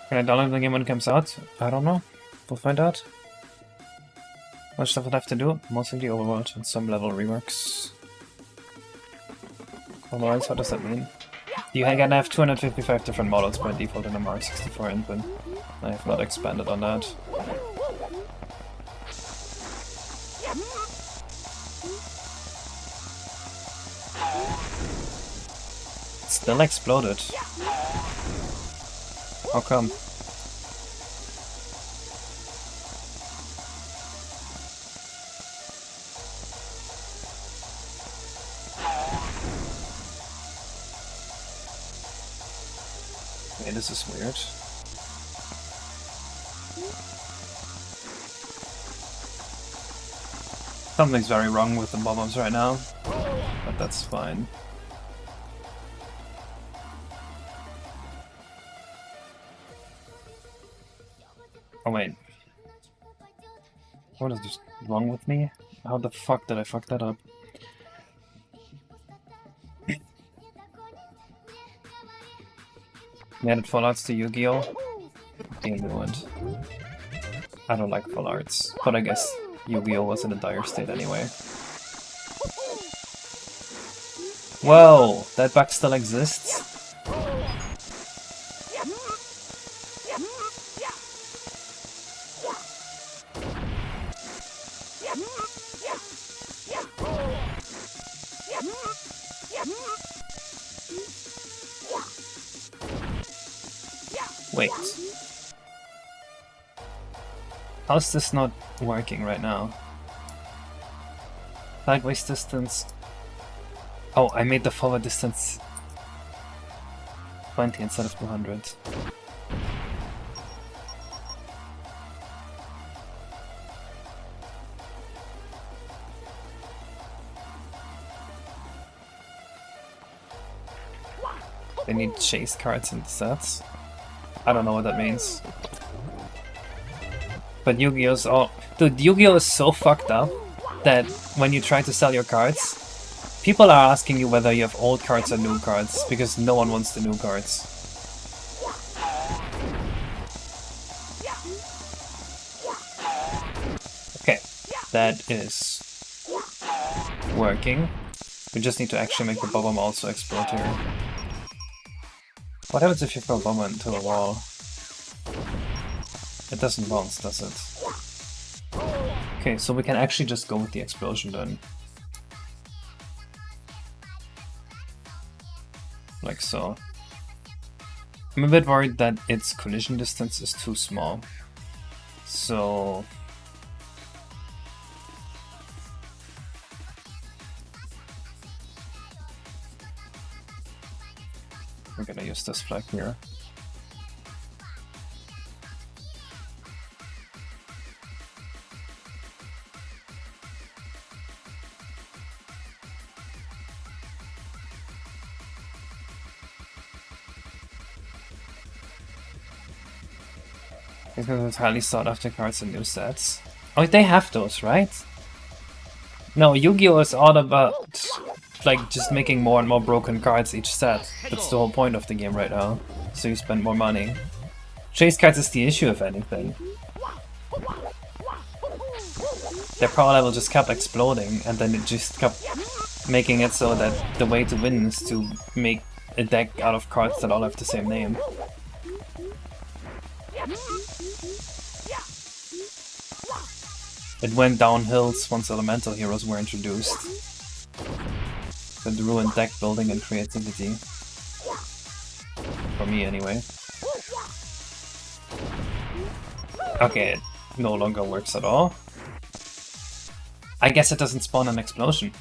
Can I download the game when it comes out? I don't know. We'll find out. What stuff would I have to do? Mostly the Overworld and some level reworks. Otherwise, what does that mean? You can have 255 different models by default in a Mark 64 engine. I have not expanded on that. It still exploded. How come? Okay, this is weird. Something's very wrong with the bob-ombs right now, but that's fine. Oh wait. What is just wrong with me? How the fuck did I fuck that up? We added full arts to Yu-Gi-Oh! Game ruined. I don't like full arts, but I guess Yu-Gi-Oh! Was in a dire state anyway. Whoa! That bug still exists? Wait. How's this not working right now? Sideways distance. Oh, I made the forward distance 20 instead of 200. They need chase cards in the sets. I don't know what that means. But Yu-Gi-Oh's all... Dude, Yu-Gi-Oh! Is so fucked up that when you try to sell your cards, people are asking you whether you have old cards or new cards, because no one wants the new cards. Okay, that is working. We just need to actually make the bomb also explode here. What happens if you throw a bomb into a wall? It doesn't bounce, does it? Okay, so we can actually just go with the explosion then. Like so. I'm a bit worried that its collision distance is too small. So... we're gonna use this flag here. These are highly sought after cards and new sets. Oh, they have those, right? No, Yu-Gi-Oh! Is all about like just making more and more broken cards each set. That's the whole point of the game right now. So you spend more money. Chase cards is the issue, if anything. Their power level just kept exploding, and then it just kept making it so that the way to win is to make a deck out of cards that all have the same name. It went downhill once elemental heroes were introduced. That ruined deck building and creativity. For me, anyway. Okay, it no longer works at all. I guess it doesn't spawn an explosion.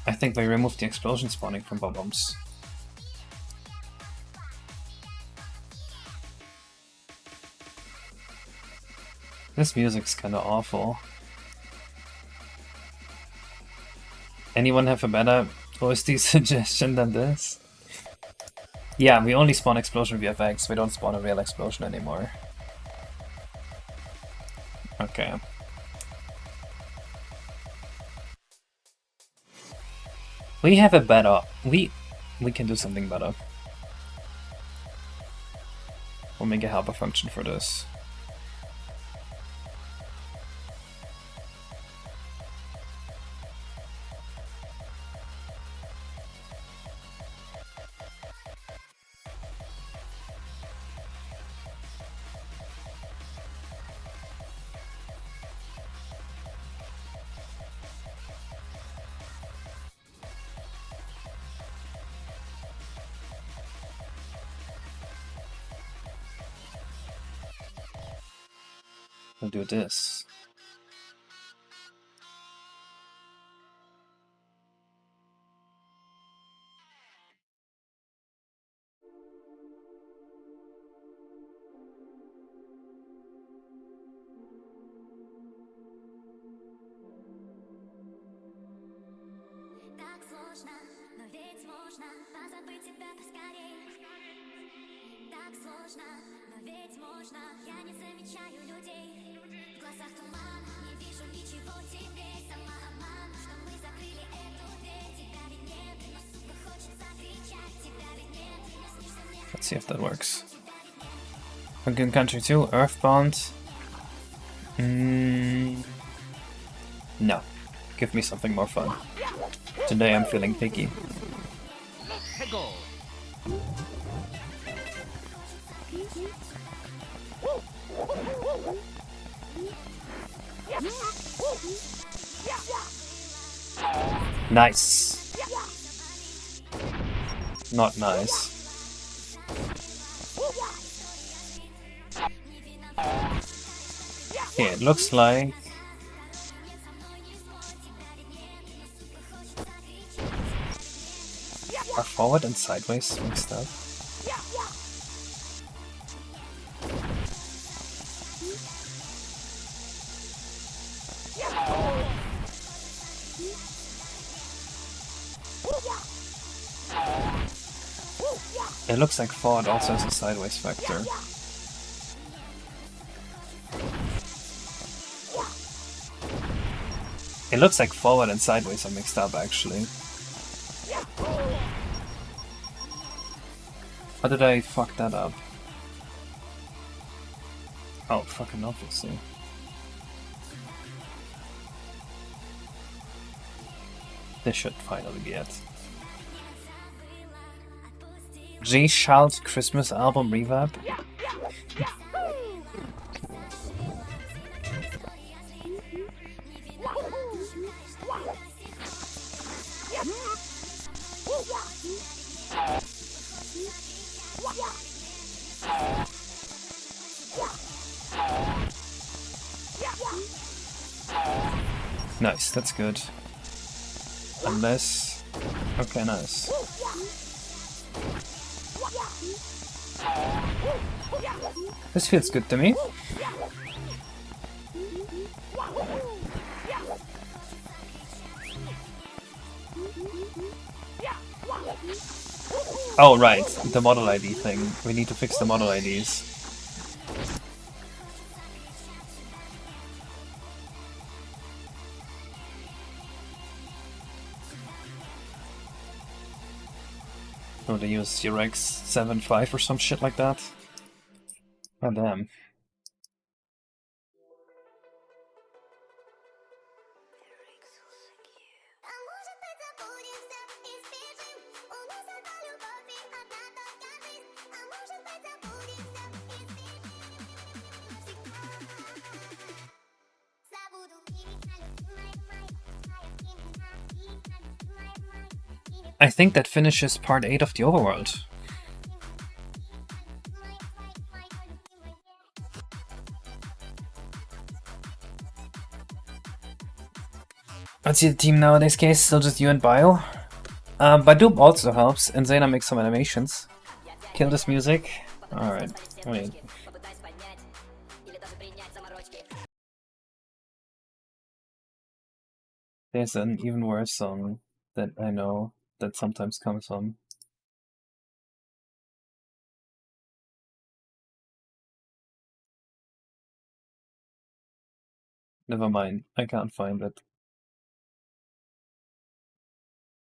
I think they removed the explosion spawning from bob-ombs. This music's kinda awful. Anyone have a better OST suggestion than this? Yeah, we only spawn explosion VFX, we don't spawn a real explosion anymore. Okay. We have a better... We can do something better. We'll make a helper function for this. We'll do this. Let's see if that works. Again, Country 2, Earthbound. No. Give me something more fun. Today I'm feeling picky. Nice. Not nice. Okay, it looks like are forward and sideways mixed up. It looks like forward also has a sideways factor. It looks like forward and sideways are mixed up actually. How did I fuck that up? Oh, fucking obviously. This should finally be it. G. Schall's Christmas album reverb. Nice, that's good. Unless... Okay, nice. This feels good to me. Oh, right, the model ID thing. We need to fix the model IDs. Oh, they use Eurex 7.5 or some shit like that? Oh, damn. I think that finishes part 8 of the Overworld. What's your team nowadays, Case? Still just you and Bio? Badoob also helps, and Zayna makes some animations. Kill this music. Alright, wait. There's an even worse song that I know that sometimes comes on. Never mind, I can't find it.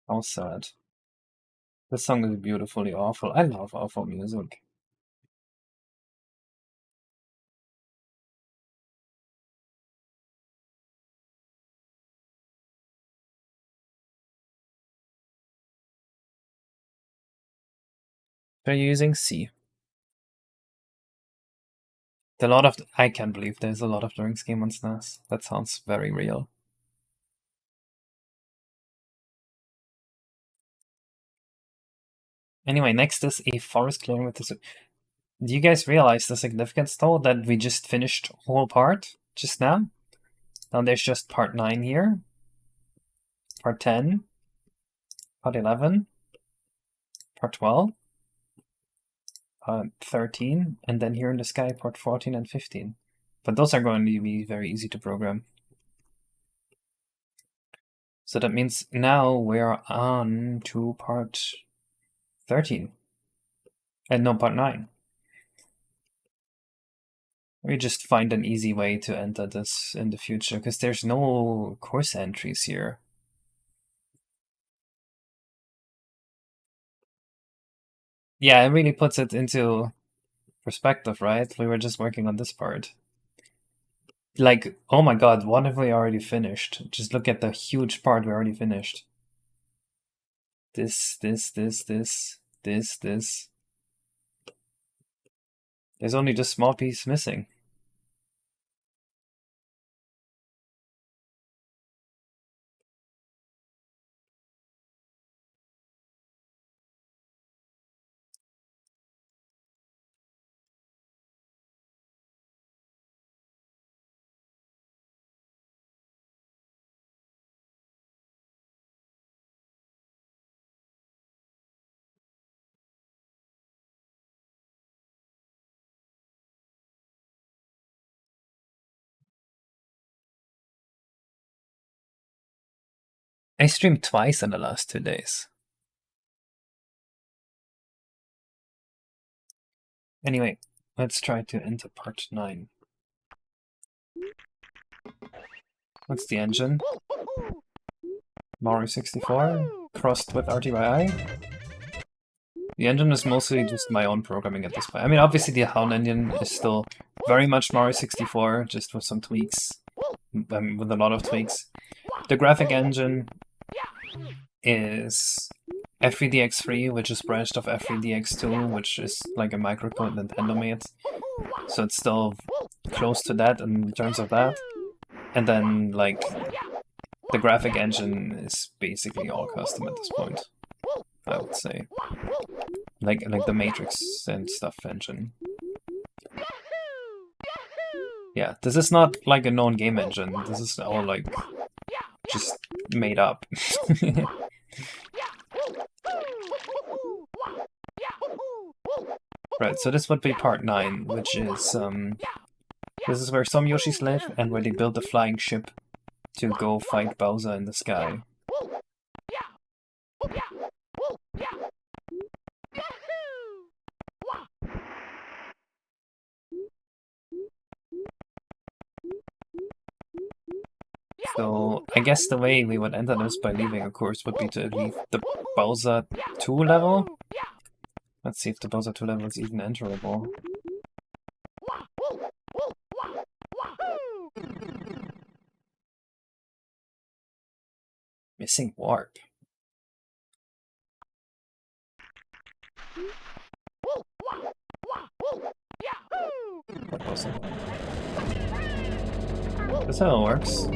How sad. This song is beautifully awful. I love awful music. They're using C. I can't believe there's a lot of Drinks game on SNES. That sounds very real. Anyway, next is a forest clearing with this. Do you guys realize the significance though that we just finished whole part just now? Now there's just part 9 here, part 10, part 11, part 12, 13, and then here in the sky part 14 and 15. But those are going to be very easy to program. So that means now we're on to part 13. And no, part 9. We just find an easy way to enter this in the future, because there's no course entries here. Yeah, it really puts it into perspective, right? We were just working on this part. Like, oh my god, what have we already finished? Just look at the huge part we already finished. This. There's only this small piece missing. I streamed twice in the last 2 days. Anyway, let's try to enter part 9. What's the engine? Mario 64 crossed with RTYI? The engine is mostly just my own programming at this point. I mean, obviously the HAL engine is still very much Mario 64, just with some tweaks, with a lot of tweaks. The graphic engine is F3DX3, which is branched off F3DX2, which is like a microcode Nintendo made. So it's still close to that in terms of that. And then, like, the graphic engine is basically all custom at this point, I would say. Like the Matrix and stuff engine. Yeah, this is not like a known game engine. This is all like just made up. Right, so this would be part 9, which is this is where some Yoshis live and where they build a flying ship to go fight Bowser in the sky. So I guess the way we would enter this by leaving a course would be to leave the Bowser 2 level. Let's see if the Bowser 2 level is even enterable. Missing warp. What was it? That's how it works.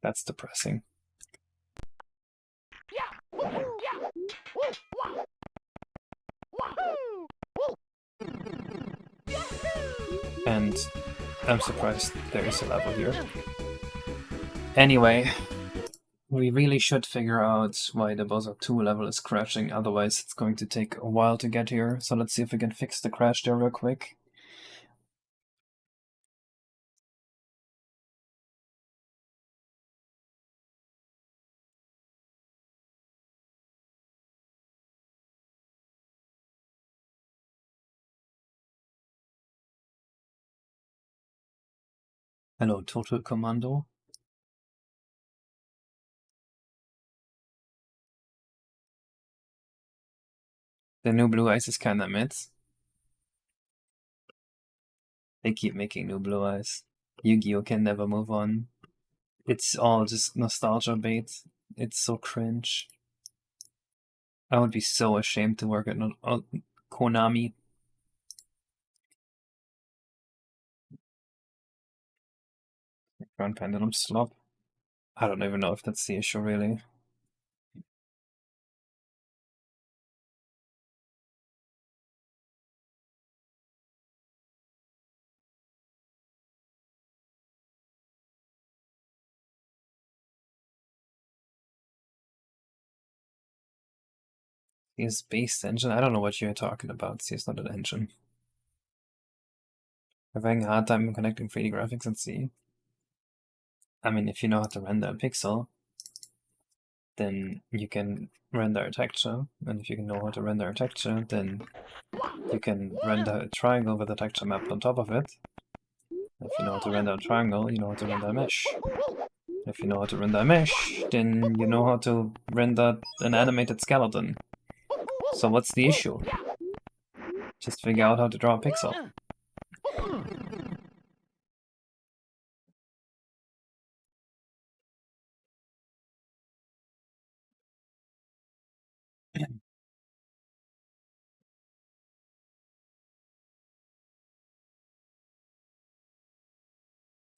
That's depressing. And I'm surprised there is a level here. Anyway, we really should figure out why the Bowser 2 level is crashing, otherwise it's going to take a while to get here. So let's see if we can fix the crash there real quick. Hello, Total Commando. The new Blue Eyes is kinda mid. They keep making new Blue Eyes. Yu-Gi-Oh! Can never move on. It's all just nostalgia bait. It's so cringe. I would be so ashamed to work at Konami. Grand Pendulum Slop. I don't even know if that's the issue, really. Is based engine? I don't know what you're talking about. See, it's not an engine. I'm having a hard time connecting 3D graphics and C. I mean, if you know how to render a pixel, then you can render a texture. And if you know how to render a texture, then you can render a triangle with a texture mapped on top of it. If you know how to render a triangle, you know how to render a mesh. If you know how to render a mesh, then you know how to render an animated skeleton. So what's the issue? Just figure out how to draw a pixel.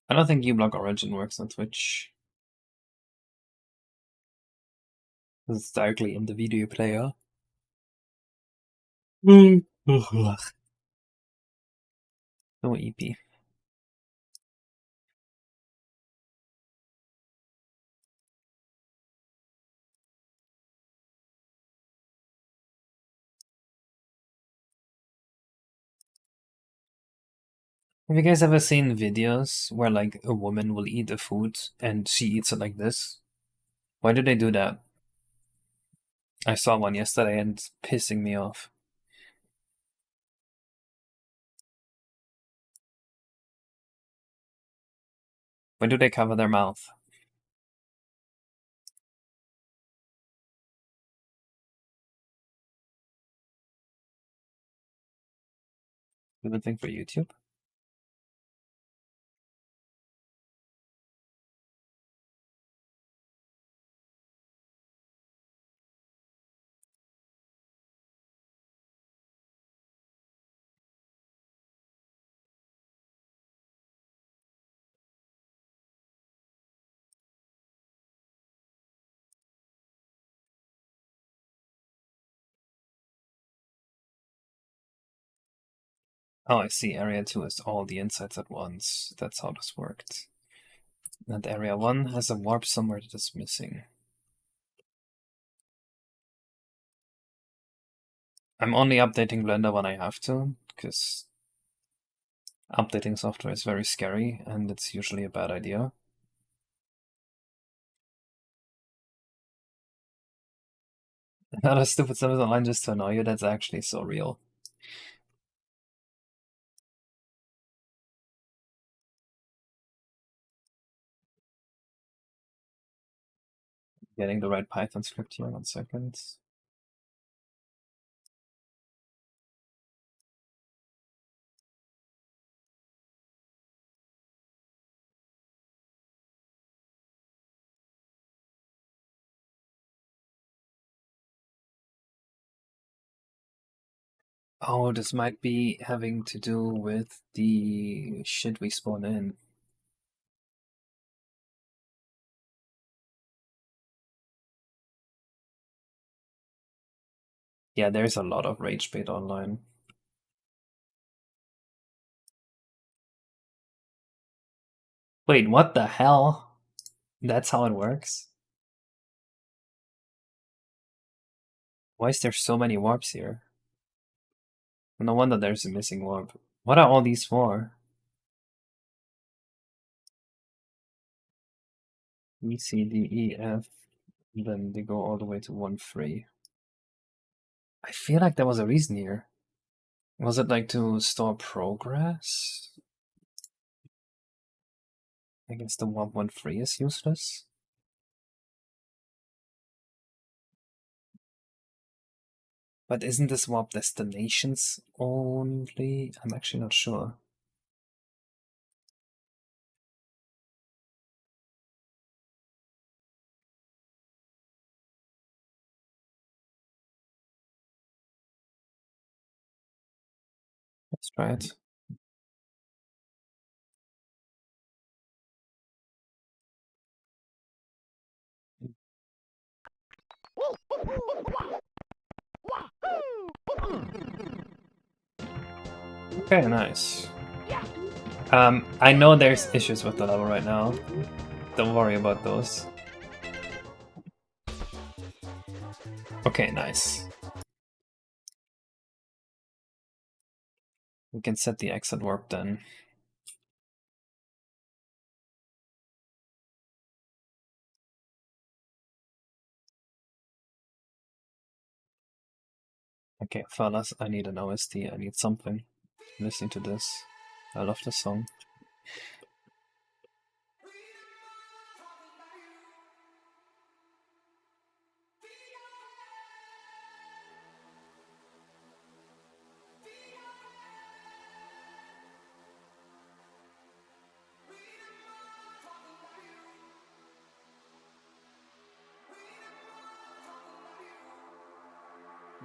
I don't think uBlock Origin works on Twitch. It's directly in the video player. No EP. Have you guys ever seen videos where like a woman will eat a food and she eats it like this? Why do they do that? I saw one yesterday and it's pissing me off. Why do they cover their mouth? Good thing for YouTube. Oh, I see. Area 2 is all the insides at once. That's how this worked. And Area 1 has a warp somewhere that is missing. I'm only updating Blender when I have to, because updating software is very scary, and it's usually a bad idea. Not a stupid stuff online just to annoy you, that's actually so real. Getting the right Python script here, 1 second. Oh, this might be having to do with the shit we spawn in. Yeah, there's a lot of rage bait online. Wait, what the hell? That's how it works? Why is there so many warps here? No wonder there's a missing warp. What are all these for? E, C, D, E, F. Then they go all the way to 1, 3. I feel like there was a reason here. Was it like to store progress? I guess the warp 1, 3 is useless. But isn't this warp destinations only? I'm actually not sure. Let's try it. Okay, nice. I know there's issues with the level right now. Don't worry about those. Okay, nice. We can set the exit warp then. Okay, fellas, I need an OST. I need something. Listening to this. I love this song.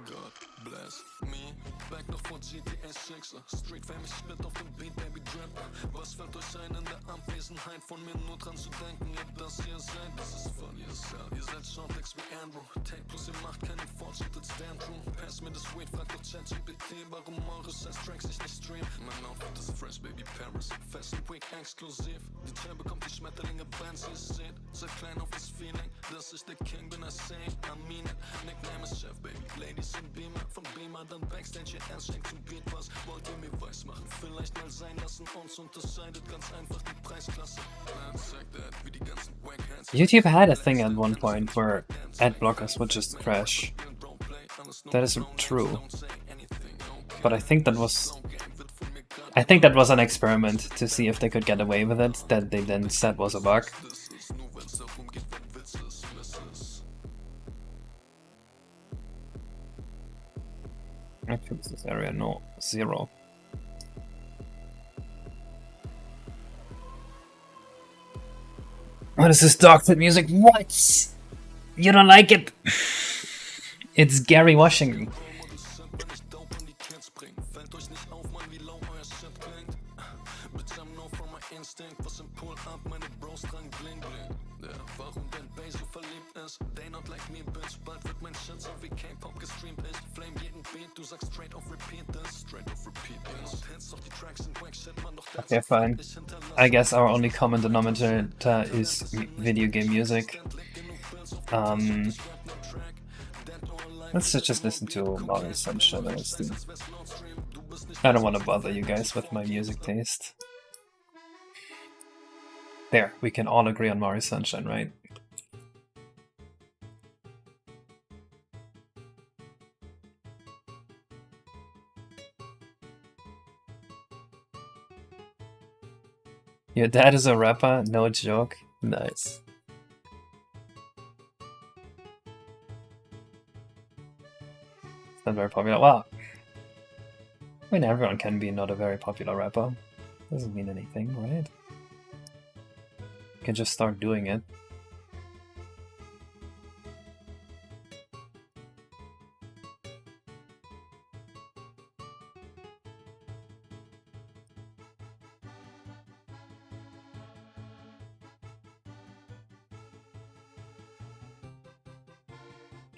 God bless me. Back noch vor GTA 6 Street Famous Shit auf dem Beat, Baby Drip. Was fällt euch ein in der Abwesenheit von mir nur dran zu denken, ihr das hier seid? Das ist funny as hell. Ihr seid Shortlegs wie Andrew. Take plus, ihr macht keinen Fortschritt, it's damn true. Pass mir das Weed, fragt doch ChatGPT, warum eure Sex-Tracks ich nicht stream. Mein Outfit ist fresh, Baby Paris. Fashion Week exklusiv. Die Chair bekommt die Schmetterlinge, Bands, ihr seht. Seid klein auf das Feeling, dass ich der King bin, I say it, I mean it. Nickname ist Chef, Baby. Ladies in Beamer, von Beamer dann Backstage, ihr Ass schenkt zum Beat. Was wollt ihr mir weiß machen? Vielleicht mal sein lassen. Uns unterscheidet ganz einfach die Preisklasse. Wie die ganzen Wackhands. YouTube had a thing at one point where ad blockers would just crash. That is true. But I think that was an experiment to see if they could get away with it, that they then said was a bug. Actually, this area, no, 0. What is this dogfood music? What? You don't like it? It's Gary Washington. Okay, fine. I guess our only common denominator is video game music. Let's just listen to Mario Sunshine. I don't want to bother you guys with my music taste. There, we can all agree on Mario Sunshine, right? Your dad is a rapper? No joke. Nice. It's not very popular. Wow. I mean, everyone can be not a very popular rapper. Doesn't mean anything, right? You can just start doing it.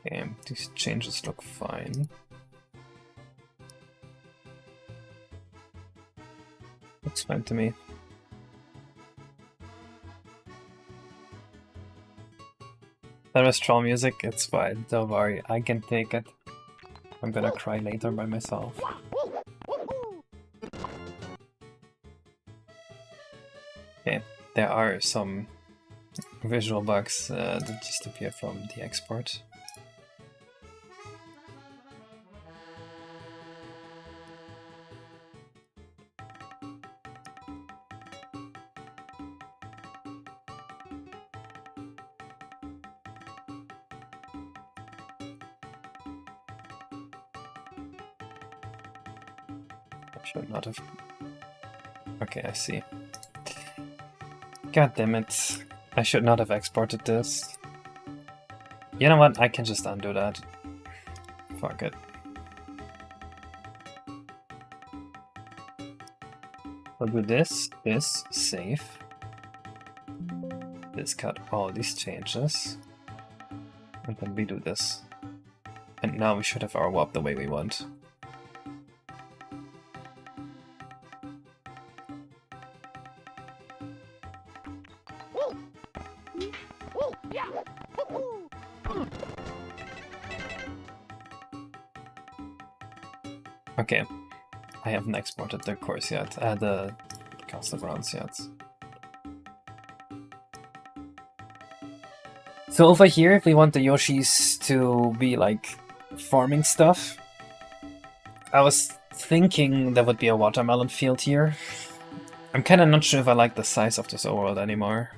Okay, these changes look fine. Looks fine to me. That was troll music, it's fine, don't worry, I can take it. I'm gonna cry later by myself. Okay, there are some visual bugs that just appear from the export. Should not have. Okay, I see. God damn it. I should not have exported this. You know what? I can just undo that. Fuck it. I'll do this, save. This cut all these changes. And then we do this. And now we should have our warp the way we want. Okay, I haven't exported the course yet, the cast of rounds yet. So over here, if we want the Yoshis to be like farming stuff, I was thinking there would be a watermelon field here. I'm kind of not sure if I like the size of this overworld anymore.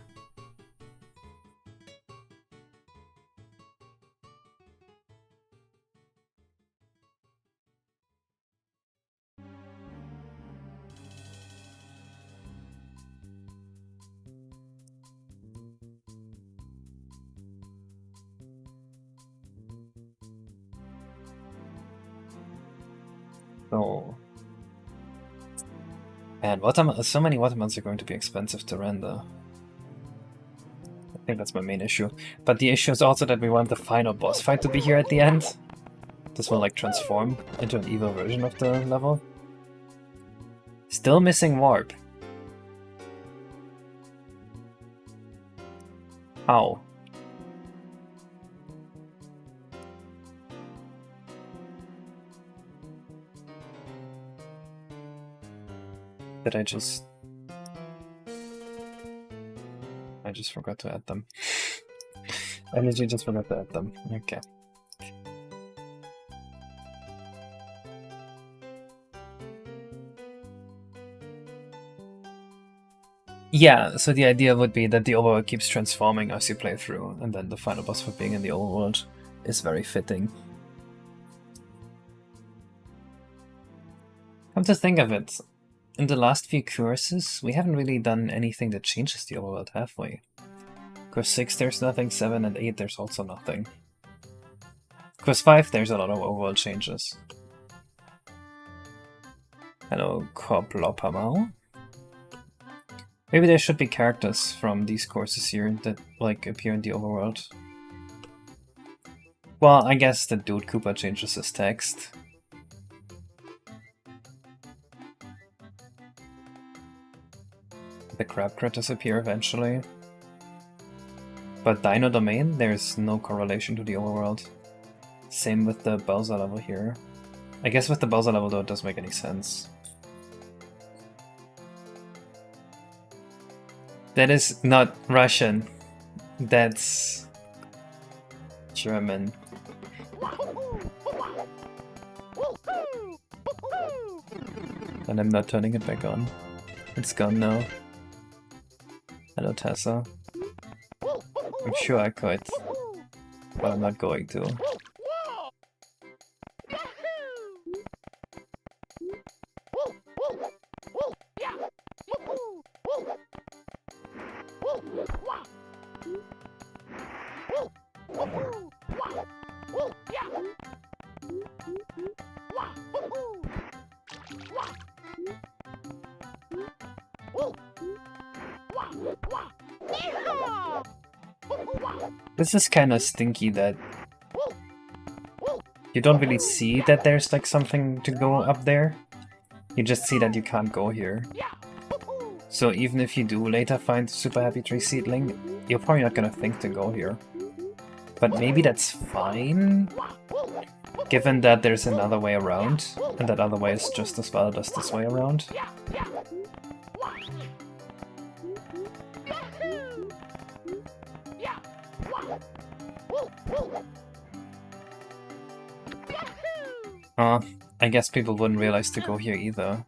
So, and so many watermelons are going to be expensive to render. I think that's my main issue. But the issue is also that we want the final boss fight to be here at the end. This will like transform into an evil version of the level. Still missing warp. How? Did I just forgot to add them. I literally just forgot to add them. Okay. Yeah, so the idea would be that the overworld keeps transforming as you play through, and then the final boss fight being in the overworld is very fitting. Come to think of it, in the last few courses, we haven't really done anything that changes the overworld, have we? Course 6 there's nothing, 7 and 8 there's also nothing. Course 5 there's a lot of overworld changes. Hello, Koplopamau. Maybe there should be characters from these courses here that like appear in the overworld. Well, I guess the Dude Koopa changes his text. The crab critters appear eventually. But Dino Domain, there's no correlation to the overworld. Same with the Bowser level here. I guess with the Bowser level though it doesn't make any sense. That is not Russian. That's German. And I'm not turning it back on. It's gone now. Hello, Tessa. I'm sure I could, but I'm not going to. This is kind of stinky that you don't really see that there's like something to go up there. You just see that you can't go here. So even if you do later find Super Happy Tree Seedling, you're probably not gonna think to go here. But maybe that's fine, given that there's another way around, and that other way is just as valid as this way around. I guess people wouldn't realize to go here either.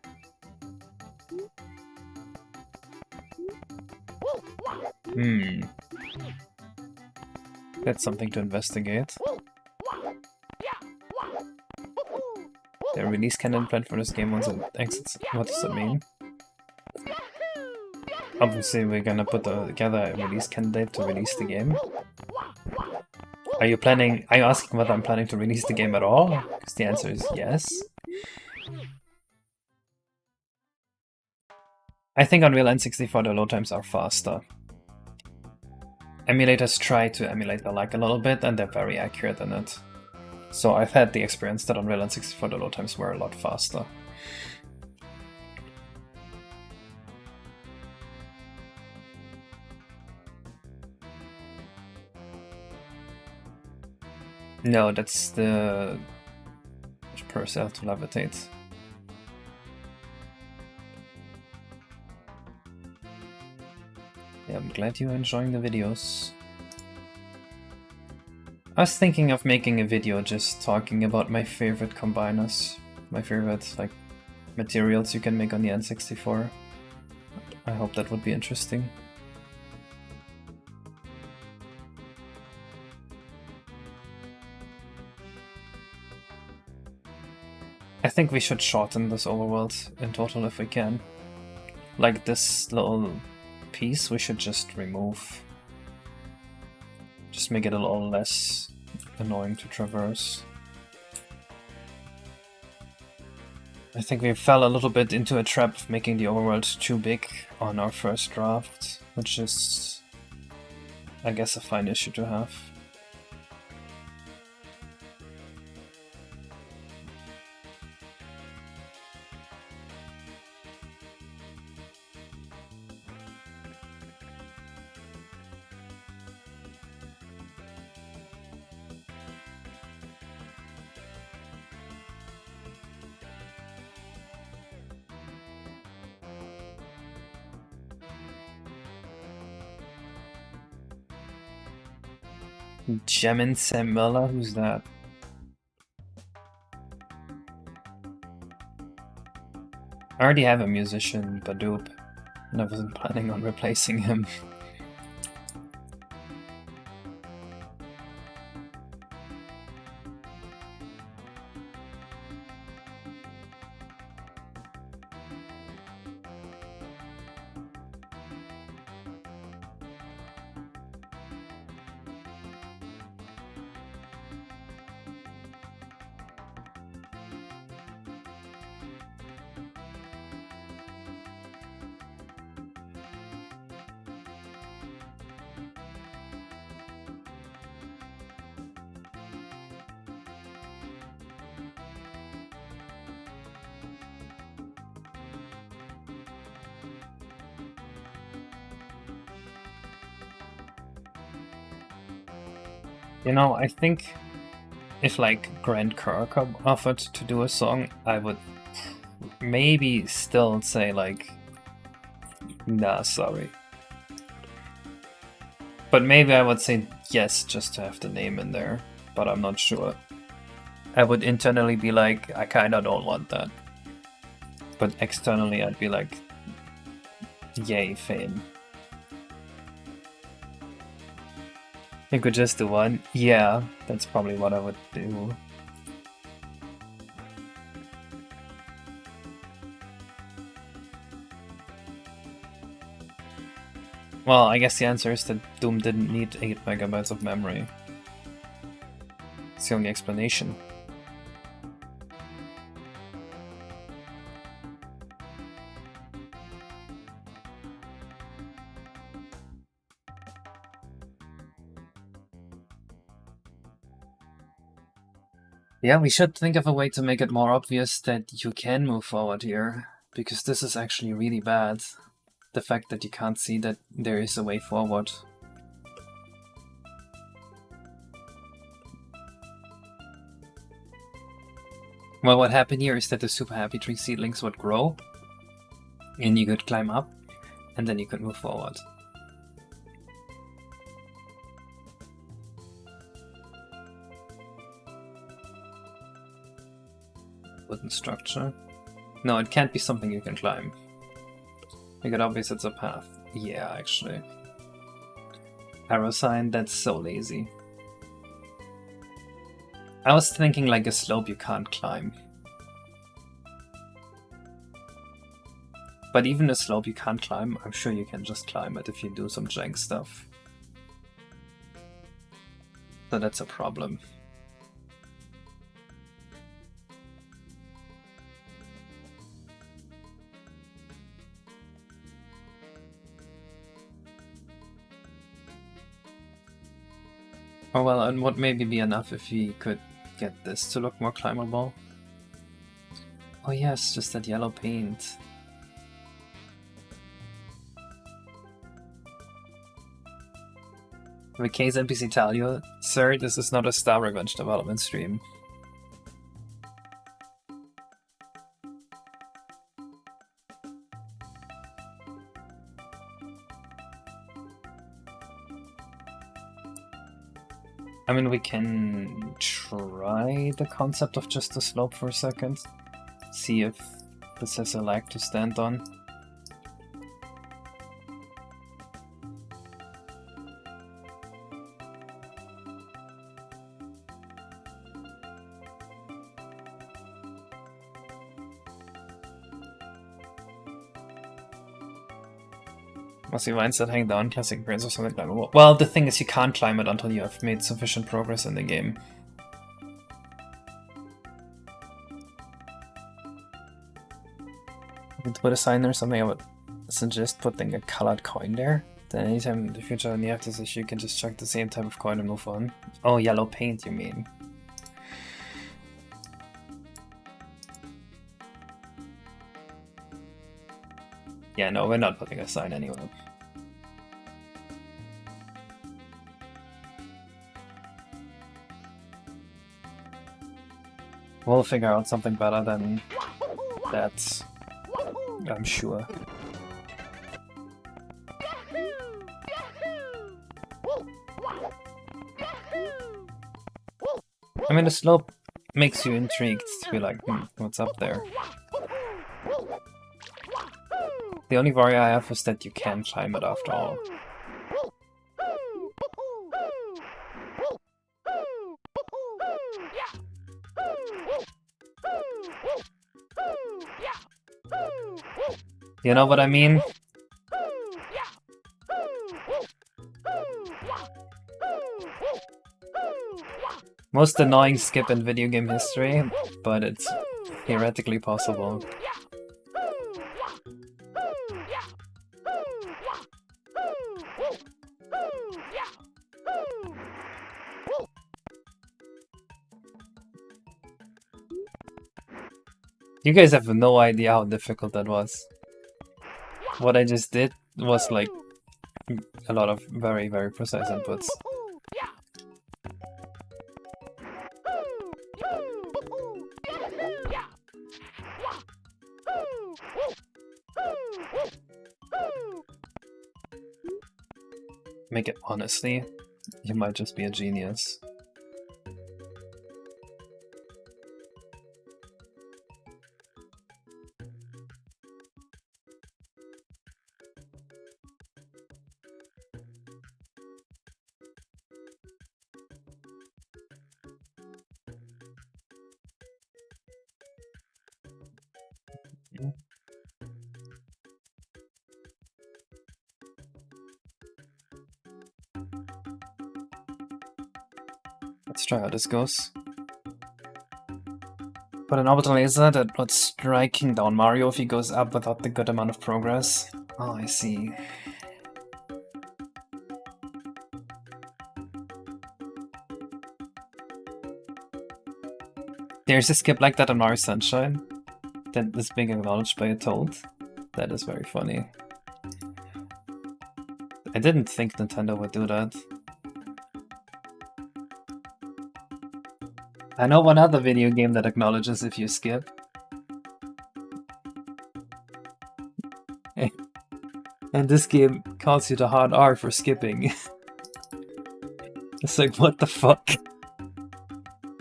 That's something to investigate. The release candidate planned for this game once it exits. What does that mean? Obviously we're gonna put together a release candidate to release the game. Are you asking whether I'm planning to release the game at all? Because the answer is yes. I think on Unreal N64 the load times are faster. Emulators try to emulate the lag a little bit and they're very accurate in it. So I've had the experience that on Unreal N64 the load times were a lot faster. No, that's the Purcell to levitate. glad you're enjoying the videos. I was thinking of making a video just talking about my favorite combiners, my favorite like materials you can make on the N64. I hope that would be interesting. I think we should shorten this overworld in total if we can. Like this little piece we should just remove. Just make it a little less annoying to traverse. I think we fell a little bit into a trap of making the overworld too big on our first draft, which is, I guess, a fine issue to have. Jemin Sam Miller, who's that? I already have a musician, Badoop, and I wasn't planning on replacing him. You know, I think if like Grant Kirk offered to do a song, I would maybe still say like, nah, sorry. But maybe I would say yes just to have the name in there, but I'm not sure. I would internally be like, I kinda don't want that. But externally I'd be like, yay, fame. You could just do one? Yeah, that's probably what I would do. Well, I guess the answer is that Doom didn't need 8 megabytes of memory. It's the only explanation. Yeah, we should think of a way to make it more obvious that you can move forward here, because this is actually really bad. The fact that you can't see that there is a way forward. Well, what happened here is that the super happy tree seedlings would grow, and you could climb up, and then you could move forward. Wooden structure. No, it can't be something you can climb. Make it obvious it's a path. Yeah, actually. Arrow sign, that's so lazy. I was thinking like a slope you can't climb. But even a slope you can't climb, I'm sure you can just climb it if you do some jank stuff. So that's a problem. Oh well, and would maybe be enough if we could get this to look more climbable. Oh yes, just that yellow paint. The case NPC tell you, sir, this is not a Star Revenge development stream. I mean, we can try the concept of just a slope for a second. See if this has a leg to stand on. Must be vines that hang down, classic brains or something climbable. Well, the thing is you can't climb it until you have made sufficient progress in the game. You can put a sign there or something, I would suggest putting a colored coin there. Then anytime in the future when you have this issue, you can just chuck the same type of coin and move on. Oh, yellow paint, you mean? Yeah, no, we're not putting a sign anywhere. We'll figure out something better than that, I'm sure. I mean, the slope makes you intrigued to be like, what's up there? The only worry I have is that you can climb it after all. You know what I mean? Most annoying skip in video game history, but it's theoretically possible. You guys have no idea how difficult that was. What I just did was like a lot of very, very precise inputs. Make it honestly, you might just be a genius. Let's try how this goes. But an orbital laser that was striking down Mario if he goes up without the good amount of progress. Oh, I see. There's a skip like that on Mario Sunshine that is being acknowledged by a toad. That is very funny. I didn't think Nintendo would do that. I know one other video game that acknowledges if you skip. And this game calls you the hard R for skipping. It's like, what the fuck?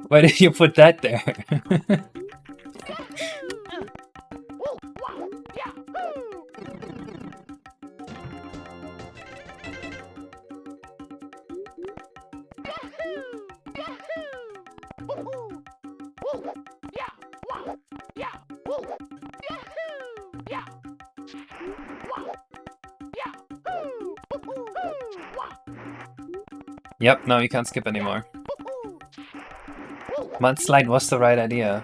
Why did you put that there? Yep, no, you can't skip anymore. Mudslide was the right idea.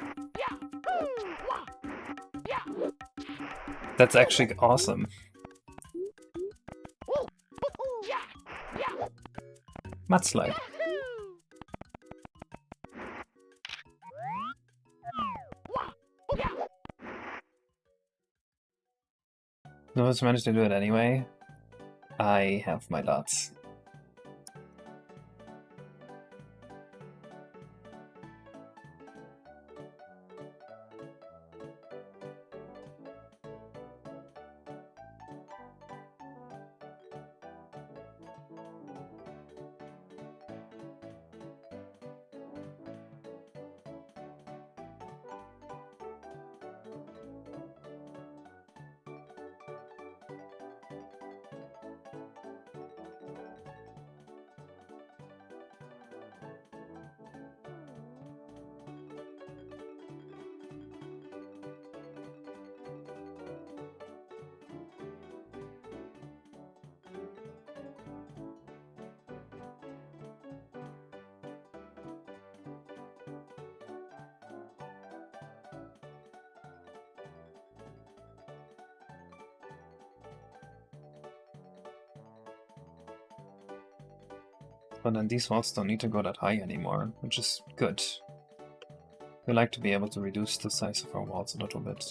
That's actually awesome. Mudslide. No one's managed to do it anyway. I have my doubts. But then these walls don't need to go that high anymore, which is good. We like to be able to reduce the size of our walls a little bit.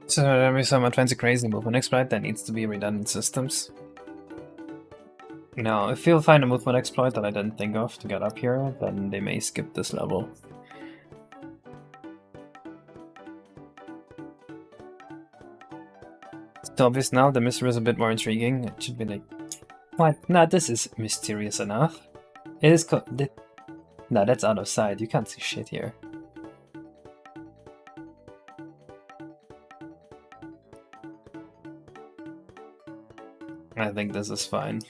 So there is some advanced crazy movement exploit that needs to be redundant systems. Now, if you'll find a movement exploit that I didn't think of to get up here, then they may skip this level. It's obvious now, the mystery is a bit more intriguing. It should be like, what? Nah, this is mysterious enough. It is nah, that's out of sight, you can't see shit here. I think this is fine.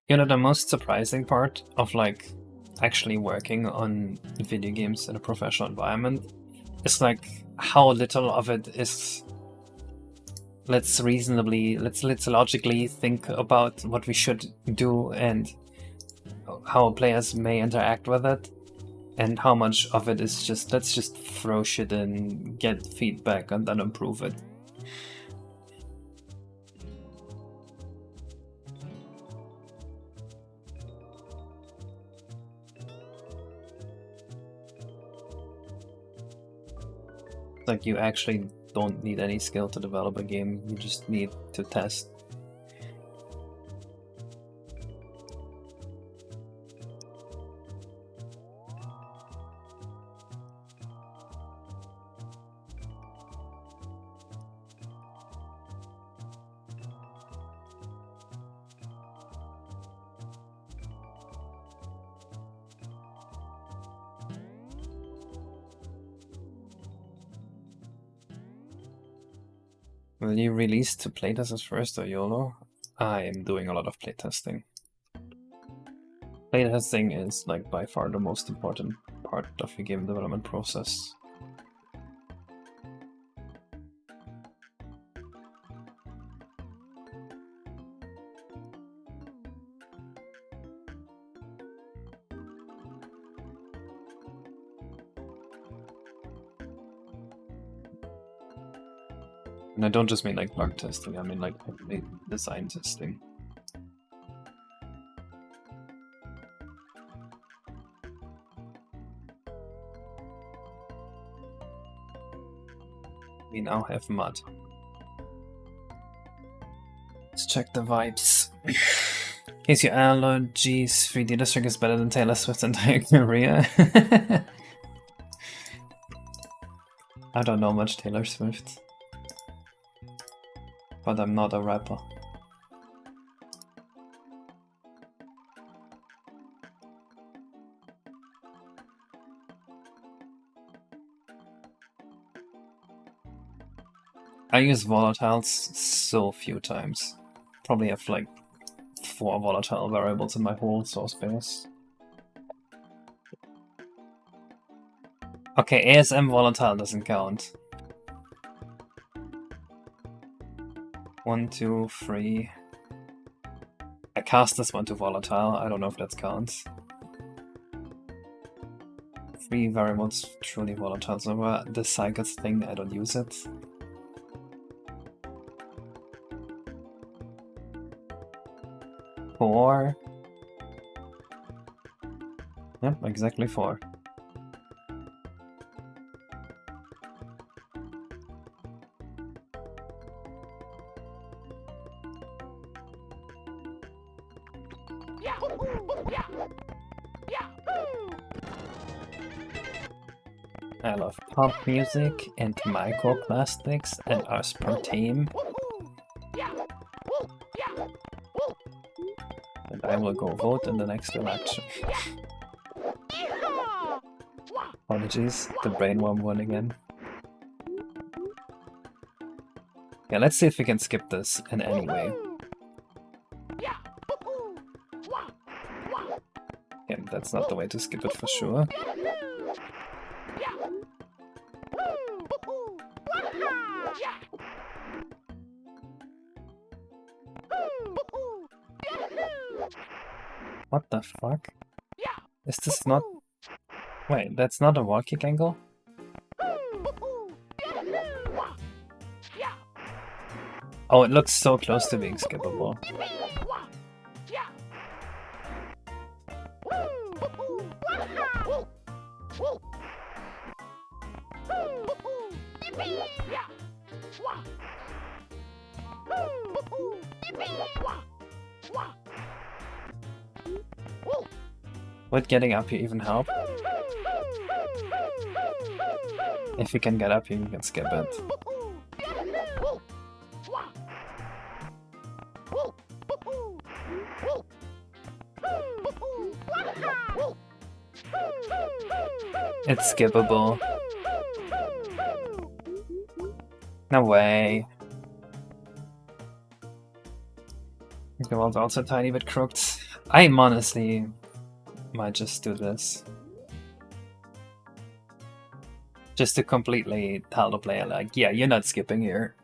You know, the most surprising part of like actually working on video games in a professional environment is like how little of it is let's logically think about what we should do and how players may interact with it, and how much of it is just let's just throw shit in, get feedback and then improve it. Like, you actually don't need any skill to develop a game, you just need to test. Will you release to playtesters first or YOLO? I am doing a lot of playtesting. Playtesting is like by far the most important part of your game development process. And I don't just mean like bug testing, I mean like design testing. We now have mud. Let's check the vibes. In case your allergies, 3D District is better than Taylor Swift's entire career. I don't know much Taylor Swift. But I'm not a rapper. I use volatiles so few times. Probably have like 4 volatile variables in my whole source base. Okay, ASM volatile doesn't count. 1, 2, 3. I cast this one to volatile, I don't know if that counts. 3 variables truly volatile, so the cycles thing, I don't use it. Four. Yep, exactly 4. I love pop music and microplastics and aspartame. And I will go vote in the next election. Apologies, the brainworm won again. Yeah, let's see if we can skip this in any way. Yeah, that's not the way to skip it for sure. What the fuck? Is this not... Wait, that's not a wall kick angle? Oh, it looks so close to being skippable. Would getting up here even help? If we can get up here, we can skip it. It's skippable. No way. The wall's also a tiny bit crooked. I'm honestly might just do this. Just to completely tell the player, like, yeah, you're not skipping here.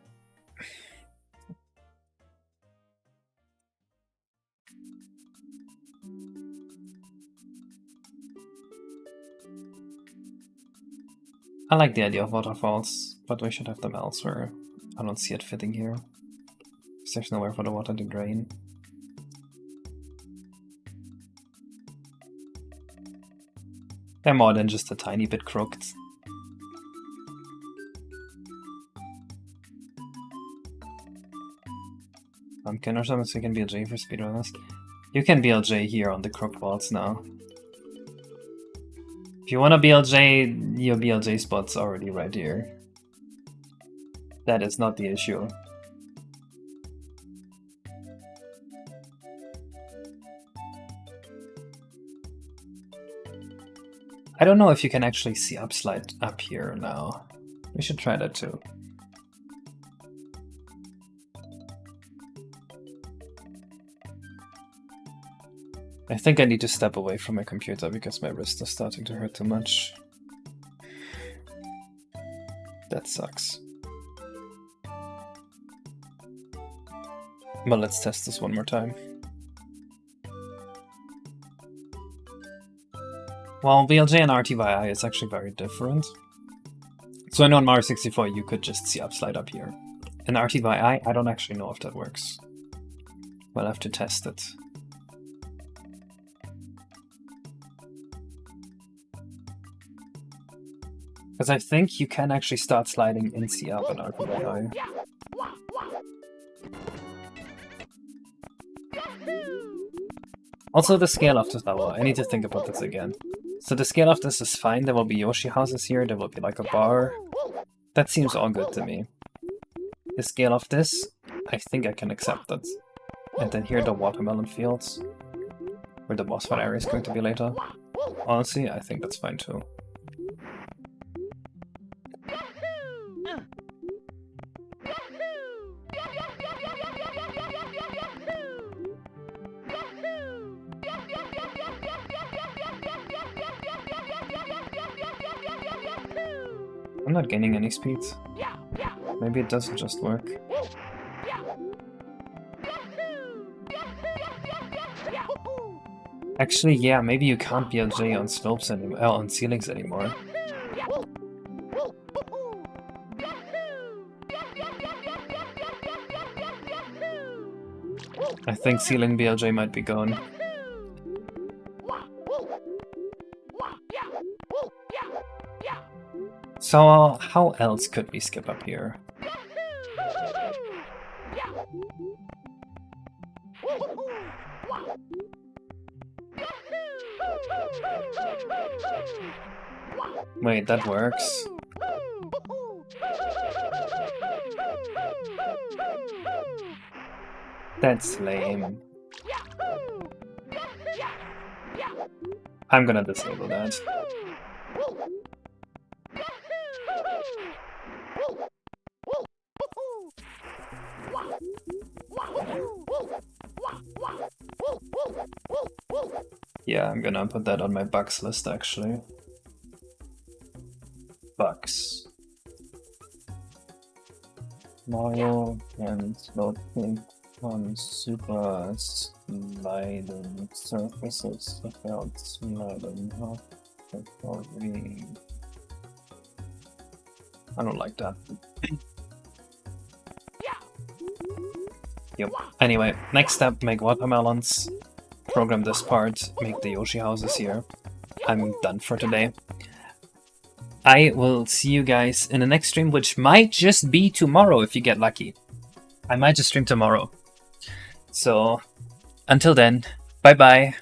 I like the idea of waterfalls, but we should have them elsewhere. I don't see it fitting here. There's nowhere for the water to drain. They're more than just a tiny bit crooked. Pumpkin or something so you can BLJ for speedrunners. You can BLJ here on the crooked walls now. If you wanna BLJ, your BLJ spot's already right here. That is not the issue. I don't know if you can actually see upslide up here now. We should try that too. I think I need to step away from my computer because my wrist is starting to hurt too much. That sucks. But let's test this one more time. Well, BLJ and RT/I is actually very different. So I know in Mario 64 you could just see upslide up here. In RT/I don't actually know if that works. We'll have to test it. Because I think you can actually start sliding in C up in RT/I. Also the scale of this level, I need to think about this again. So the scale of this is fine, there will be Yoshi houses here, there will be like a bar. That seems all good to me. The scale of this, I think I can accept that. And then here the watermelon fields, where the boss fight area is going to be later. Honestly, I think that's fine too. I'm not gaining any speed. Maybe it doesn't just work. Actually, yeah, maybe you can't BLJ on slopes anymore, on ceilings anymore. I think ceiling BLJ might be gone. So, how else could we skip up here? Wait, that works. That's lame. I'm gonna disable that. Yeah, I'm gonna put that on my bugs list actually. Bugs. Mario and floating on super sliding surfaces without sliding off before we... I don't like that. Yep. Anyway, next step, make watermelons, program this part, make the Yoshi houses here. I'm done for today. I will see you guys in the next stream, which might just be tomorrow if you get lucky. I might just stream tomorrow. So, until then, bye-bye.